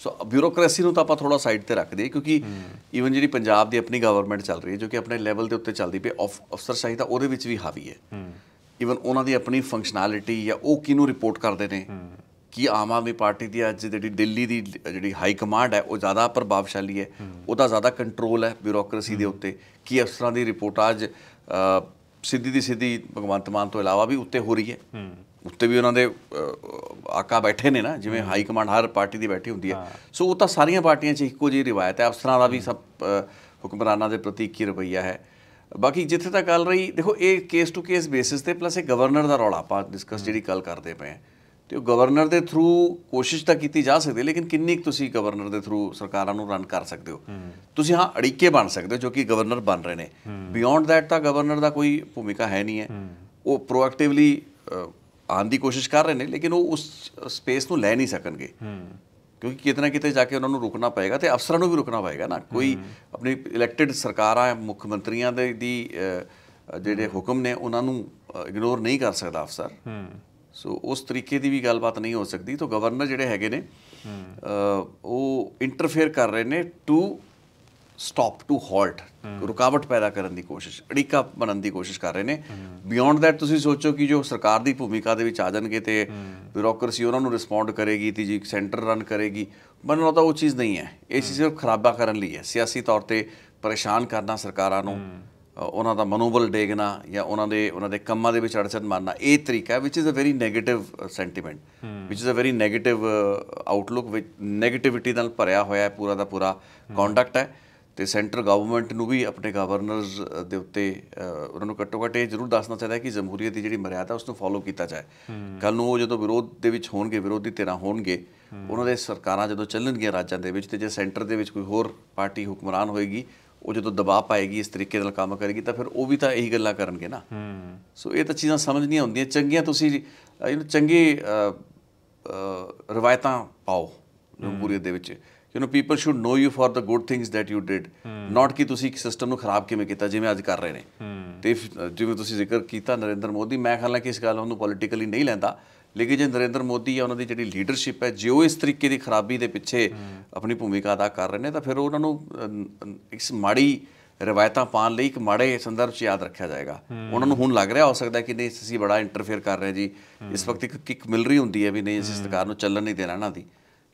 सो ब्यूरोक्रेसी नूं तां आपां थोड़ा साइड ते रख दईए, क्योंकि ईवन जिहड़ी पंजाब दी अपनी गवर्नमेंट चल रही है जो कि अपने लैवल के उत्ते चलदी पई, अफसरशाही तां उहदे विच भी हावी है। ਈਵਨ ਉਹਨਾਂ ਦੀ ਆਪਣੀ ਫੰਕਸ਼ਨੈਲਿਟੀ ਜਾਂ ਉਹ ਕਿਹਨੂੰ ਰਿਪੋਰਟ ਕਰਦੇ ਨੇ, ਕਿ ਆਮ ਆਦਮੀ ਪਾਰਟੀ ਦੀ ਅੱਜ ਜਿਹੜੀ ਦਿੱਲੀ ਦੀ ਜਿਹੜੀ ਹਾਈ ਕਮਾਂਡ ਹੈ ਉਹ ਜ਼ਿਆਦਾ ਪ੍ਰਭਾਵਸ਼ਾਲੀ ਹੈ, ਉਹਦਾ ਜ਼ਿਆਦਾ ਕੰਟਰੋਲ ਹੈ ਬਿਊਰੋਕਰੇਸੀ ਦੇ ਉੱਤੇ, ਕਿ ਅਫਸਰਾਂ ਦੀ ਰਿਪੋਰਟਾਜ ਸਿੱਧੀ ਦੀ ਸਿੱਧੀ ਭਗਵੰਤ ਮਾਨ ਤੋਂ ਇਲਾਵਾ ਵੀ ਉੱਤੇ ਹੋ ਰਹੀ ਹੈ, ਉੱਤੇ ਵੀ ਉਹਨਾਂ ਦੇ ਆਕਾ ਬੈਠੇ ਨੇ ਨਾ, ਜਿਵੇਂ ਹਾਈ ਕਮਾਂਡ ਹਰ ਪਾਰਟੀ ਦੀ ਬੈਠੀ ਹੁੰਦੀ ਹੈ। ਸੋ ਉਹ ਤਾਂ ਸਾਰੀਆਂ ਪਾਰਟੀਆਂ 'ਚ ਇੱਕੋ ਜਿਹੀ ਰਿਵਾਇਤ ਹੈ, ਅਫਸਰਾਂ ਦਾ ਵੀ ਸਭ ਹੁਕਮਰਾਨਾਂ ਦੇ ਪ੍ਰਤੀ ਇੱਕ ਹੀ ਰਵੱਈਆ ਹੈ। ਬਾਕੀ ਜਿੱਥੇ ਤੱਕ ਗੱਲ ਰਹੀ, ਦੇਖੋ ਇਹ ਕੇਸ ਟੂ ਕੇਸ ਬੇਸਿਸ ਤੇ, ਪਲੱਸ ਇਹ ਗਵਰਨਰ ਦਾ ਰੌਲਾ ਆਪਾਂ ਡਿਸਕਸ ਜਿਹੜੀ ਗੱਲ ਕਰਦੇ ਪਏ ਹਾਂ, ਤੇ ਉਹ ਗਵਰਨਰ ਦੇ ਥਰੂ ਕੋਸ਼ਿਸ਼ ਤਾਂ ਕੀਤੀ ਜਾ ਸਕਦੀ, ਲੇਕਿਨ ਕਿੰਨੀ ਕੁ ਤੁਸੀਂ ਗਵਰਨਰ ਦੇ ਥਰੂ ਸਰਕਾਰਾਂ ਨੂੰ ਰਨ ਕਰ ਸਕਦੇ ਹੋ? ਤੁਸੀਂ ਹਾਂ ਅੜਿੱਕੇ ਬਣ ਸਕਦੇ ਹੋ ਜੋ ਕਿ ਗਵਰਨਰ ਬਣ ਰਹੇ ਨੇ, ਬਿਯੋਂਡ ਦੈਟ ਤਾਂ ਗਵਰਨਰ ਦਾ ਕੋਈ ਭੂਮਿਕਾ ਹੈ ਨਹੀਂ ਹੈ। ਉਹ ਪ੍ਰੋਐਕਟਿਵਲੀ ਆਉਣ ਦੀ ਕੋਸ਼ਿਸ਼ ਕਰ ਰਹੇ ਨੇ, ਲੇਕਿਨ ਉਹ ਉਸ ਸਪੇਸ ਨੂੰ ਲੈ ਨਹੀਂ ਸਕਣਗੇ, ਕਿਉਂਕਿ ਕਿਤੇ ਨਾ ਕਿਤੇ ਜਾ ਕੇ ਉਹਨਾਂ ਨੂੰ ਰੁਕਣਾ ਪਏਗਾ ਤੇ ਅਫਸਰਾਂ ਨੂੰ ਵੀ ਰੁਕਣਾ ਪਏਗਾ ਨਾ। ਕੋਈ ਆਪਣੀ ਇਲੈਕਟਿਡ ਸਰਕਾਰਾਂ, ਮੁੱਖ ਮੰਤਰੀਆਂ ਦੇ ਜਿਹੜੇ ਹੁਕਮ ਨੇ ਉਹਨਾਂ ਨੂੰ ਇਗਨੋਰ ਨਹੀਂ ਕਰ ਸਕਦਾ ਅਫਸਰ। ਸੋ ਉਸ ਤਰੀਕੇ ਦੀ ਵੀ ਗੱਲਬਾਤ ਨਹੀਂ ਹੋ ਸਕਦੀ। ਤਾਂ ਗਵਰਨਰ ਜਿਹੜੇ ਹੈਗੇ ਨੇ ਉਹ ਇੰਟਰਫੇਅਰ ਕਰ ਰਹੇ ਨੇ ਟੂ ਸਟਾਪ, ਟੂ ਹਾਲਟ, ਰੁਕਾਵਟ ਪੈਦਾ ਕਰਨ ਦੀ ਕੋਸ਼ਿਸ਼, ਅੜਿੱਕਾ ਬਣਨ ਦੀ ਕੋਸ਼ਿਸ਼ ਕਰ ਰਹੇ ਨੇ। ਬਿਯੋਂਡ ਦੈਟ ਤੁਸੀਂ ਸੋਚੋ ਕਿ ਜੋ ਸਰਕਾਰ ਦੀ ਭੂਮਿਕਾ ਦੇ ਵਿੱਚ ਆ ਜਾਣਗੇ ਤੇ ਬਿਊਰੋਕਰੇਸੀ ਉਹਨਾਂ ਨੂੰ ਰਿਸਪੌਂਡ ਕਰੇਗੀ ਤੇ ਜੀ ਸੈਂਟਰ ਰਨ ਕਰੇਗੀ, ਮੈਨੂੰ ਲੱਗਦਾ ਉਹ ਚੀਜ਼ ਨਹੀਂ ਹੈ। ਇਹ ਚੀਜ਼ ਸਿਰਫ ਖਰਾਬਾ ਕਰਨ ਲਈ ਹੈ, ਸਿਆਸੀ ਤੌਰ 'ਤੇ ਪਰੇਸ਼ਾਨ ਕਰਨਾ ਸਰਕਾਰਾਂ ਨੂੰ, ਉਹਨਾਂ ਦਾ ਮਨੋਬਲ ਡੇਗਣਾ ਜਾਂ ਉਹਨਾਂ ਦੇ ਕੰਮਾਂ ਦੇ ਵਿੱਚ ਅੜਚਨ ਮਾਰਨਾ, ਇਹ ਤਰੀਕਾ ਹੈ which is a very negative sentiment, which is a very negative outlook, ਵਿੱਚ ਨੈਗੇਟਿਵਿਟੀ ਨਾਲ ਭਰਿਆ ਹੋਇਆ ਪੂਰਾ ਦਾ ਪੂਰਾ ਕੰਡਕਟ ਹੈ। ਤੇ ਸੈਂਟਰ ਗਵਰਨਮੈਂਟ ਨੂੰ ਵੀ ਆਪਣੇ ਗਵਰਨਰਸ ਦੇ ਉੱਤੇ ਉਹਨਾਂ ਨੂੰ ਘੱਟੋ ਘੱਟ ਇਹ ਜ਼ਰੂਰ ਦੱਸਣਾ ਚਾਹੀਦਾ ਕਿ ਜਮਹੂਰੀਅਤ ਦੀ ਜਿਹੜੀ ਮਰਿਆਦਾ ਉਸ ਨੂੰ ਫੋਲੋ ਕੀਤਾ ਜਾਏ। ਕੱਲ੍ਹ ਨੂੰ ਉਹ ਜਦੋਂ ਵਿਰੋਧ ਦੇ ਵਿੱਚ ਹੋਣਗੇ, ਵਿਰੋਧੀ ਧਿਰਾਂ ਹੋਣਗੇ, ਉਹਨਾਂ ਦੇ ਸਰਕਾਰਾਂ ਜਦੋਂ ਚੱਲਣਗੀਆਂ ਰਾਜਾਂ ਦੇ ਵਿੱਚ, ਤੇ ਜੇ ਸੈਂਟਰ ਦੇ ਵਿੱਚ ਕੋਈ ਹੋਰ ਪਾਰਟੀ ਹੁਕਮਰਾਨ ਹੋਏਗੀ, ਉਹ ਜਦੋਂ ਦਬਾਅ ਪਾਏਗੀ, ਇਸ ਤਰੀਕੇ ਨਾਲ ਕੰਮ ਕਰੇਗੀ, ਤਾਂ ਫਿਰ ਉਹ ਵੀ ਤਾਂ ਇਹੀ ਗੱਲਾਂ ਕਰਨਗੇ ਨਾ। ਸੋ ਇਹ ਤਾਂ ਚੀਜ਼ਾਂ ਸਮਝ ਨਹੀਂ ਆਉਂਦੀਆਂ। ਚੰਗੀਆਂ ਤੁਸੀਂ ਚੰਗੀ ਰਵਾਇਤਾਂ ਪਾਓ ਜਮਹੂਰੀਅਤ ਦੇ ਵਿੱਚ, people should know you for the good things that you did, not ਕਿ ਤੁਸੀਂ ਇੱਕ ਸਿਸਟਮ ਨੂੰ ਖਰਾਬ ਕਿਵੇਂ ਕੀਤਾ ਜਿਵੇਂ ਅੱਜ ਕਰ ਰਹੇ ਨੇ। ਤੇ ਜਿਵੇਂ ਤੁਸੀਂ ਜ਼ਿਕਰ ਕੀਤਾ ਨਰਿੰਦਰ ਮੋਦੀ, ਮੈਂ ਖਿਆਲ ਨਾਲ ਕਿ ਇਸ ਗੱਲ ਉਹਨੂੰ ਪੋਲੀਟੀਕਲੀ ਨਹੀਂ ਲੈਂਦਾ, ਲੇਕਿਨ ਜੇ ਨਰਿੰਦਰ ਮੋਦੀ ਜਾਂ ਉਹਨਾਂ ਦੀ ਜਿਹੜੀ ਲੀਡਰਸ਼ਿਪ ਹੈ, ਜੇ ਉਹ ਇਸ ਤਰੀਕੇ ਦੀ ਖਰਾਬੀ ਦੇ ਪਿੱਛੇ ਆਪਣੀ ਭੂਮਿਕਾ ਅਦਾ ਕਰ ਰਹੇ ਨੇ, ਤਾਂ ਫਿਰ ਉਹਨਾਂ ਨੂੰ ਇਸ ਮਾੜੀ ਰਵਾਇਤਾਂ ਪਾਉਣ ਲਈ ਇੱਕ ਮਾੜੇ ਸੰਦਰਭ 'ਚ ਯਾਦ ਰੱਖਿਆ ਜਾਏਗਾ। ਉਹਨਾਂ ਨੂੰ ਹੁਣ ਲੱਗ ਰਿਹਾ ਹੋ ਸਕਦਾ ਕਿ ਨਹੀਂ ਅਸੀਂ ਬੜਾ ਇੰਟਰਫੇਅਰ ਕਰ ਰਹੇ ਜੀ, ਇਸ ਵਕਤ ਇੱਕ ਕਿੱਕ ਮਿਲ ਰਹੀ ਹੁੰਦੀ ਹੈ ਵੀ ਨਹੀਂ ਅਸੀਂ ਸਰਕਾਰ ਨੂੰ ਚੱਲਣ ਨਹੀਂ ਦੇਣਾ ਇਹਨਾਂ ਦੀ,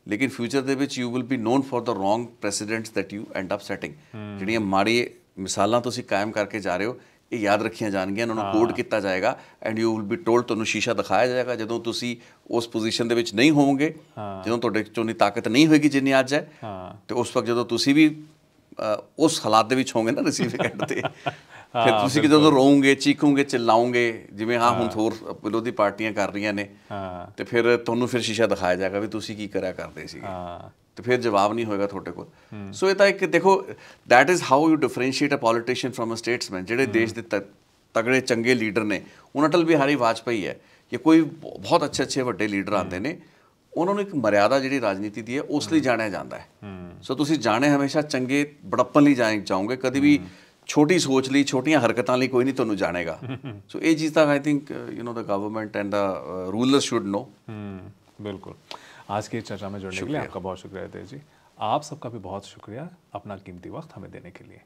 ਲੇਕਿਨ ਫਿਊਚਰ ਦੇ ਵਿੱਚ you will be known for the wrong precedents that you end up setting. ਜਿਹੜੀਆਂ ਮਾੜੀ ਮਿਸਾਲਾਂ ਤੁਸੀਂ ਕਾਇਮ ਕਰਕੇ ਜਾ ਰਹੇ ਹੋ, ਇਹ ਯਾਦ ਰੱਖੀਆਂ ਜਾਣਗੀਆਂ, ਇਹਨਾਂ ਨੂੰ ਕੋਡ ਕੀਤਾ ਜਾਏਗਾ and you will B told, ਤੁਹਾਨੂੰ ਸ਼ੀਸ਼ਾ ਦਿਖਾਇਆ ਜਾਏਗਾ ਜਦੋਂ ਤੁਸੀਂ ਉਸ ਪੋਜੀਸ਼ਨ ਦੇ ਵਿੱਚ ਨਹੀਂ ਹੋਵੋਗੇ, ਜਦੋਂ ਤੁਹਾਡੇ 'ਚ ਉਨੀ ਤਾਕਤ ਨਹੀਂ ਹੋਏਗੀ ਜਿੰਨੀ ਅੱਜ ਹੈ, ਤੇ ਉਸ ਵਕਤ ਜਦੋਂ ਤੁਸੀਂ ਵੀ ਉਸ ਹਾਲਾਤ ਦੇ ਵਿੱਚ ਹੋਵੋਗੇ ਨਾ ਰਿਸੀਵਿੰਗ ਐਂਡ ਤੇ, ਫਿਰ ਤੁਸੀਂ ਜਦੋਂ ਰੋਵੋਗੇ, ਚੀਖੋਗੇ, ਚਿল্ਲਾਓਗੇ, ਜਿਵੇਂ ਹੁਣ ਹੋਰ ਵਿਰੋਧੀ ਪਾਰਟੀਆਂ ਕਰ ਰਹੀਆਂ ਨੇ, ਤੇ ਫਿਰ ਤੁਹਾਨੂੰ ਫਿਰ ਸ਼ੀਸ਼ਾ ਦਿਖਾਇਆ ਜਾਏਗਾ ਵੀ ਤੁਸੀਂ ਕੀ ਕਰਿਆ ਕਰਦੇ ਸੀਗੇ, ਤੇ ਫਿਰ ਜਵਾਬ ਨਹੀਂ ਹੋਏਗਾ ਤੁਹਾਡੇ ਕੋਲ। ਸੋ ਇਹ ਤਾਂ ਇੱਕ ਦੇਖੋ, that is how you differentiate a politician from a statesman. ਜਿਹੜੇ ਦੇਸ਼ ਦੇ ਤਗੜੇ ਚੰਗੇ ਲੀਡਰ ਨੇ, ਹੁਣ ਅਟਲ ਬਿਹਾਰੀ ਵਾਜਪਾਈ ਹੈ ਜਾਂ ਕੋਈ ਬਹੁਤ ਅੱਛੇ ਵੱਡੇ ਲੀਡਰ ਆਉਂਦੇ ਨੇ, ਉਹਨਾਂ ਨੂੰ ਇੱਕ ਮਰਿਆਦਾ ਜਿਹੜੀ ਰਾਜਨੀਤੀ ਦੀ ਹੈ ਉਸ ਲਈ ਜਾਣਿਆ ਜਾਂਦਾ ਹੈ। ਸੋ ਤੁਸੀਂ ਜਾਣੇ ਹਮੇਸ਼ਾ ਚੰਗੇ ਬੜੱਪਨ ਲਈ ਜਾਓਗੇ, ਕਦੇ ਵੀ ਛੋਟੀ ਸੋਚ ਲਈ, ਛੋਟੀਆਂ ਹਰਕਤਾਂ ਲਈ ਕੋਈ ਨਹੀਂ ਤੁਹਾਨੂੰ ਜਾਣੇਗਾ। ਸੋ ਇਹ ਚੀਜ਼ ਤਾਂ I think the government and the rulers should know. बिल्कुल। आज की चर्चा में जुड़ने के लिए आपका बहुत शुक्रिया रितेश जी। आप सबका भी बहुत शुक्रिया अपना कीमती वक्त हमें देने के लिए।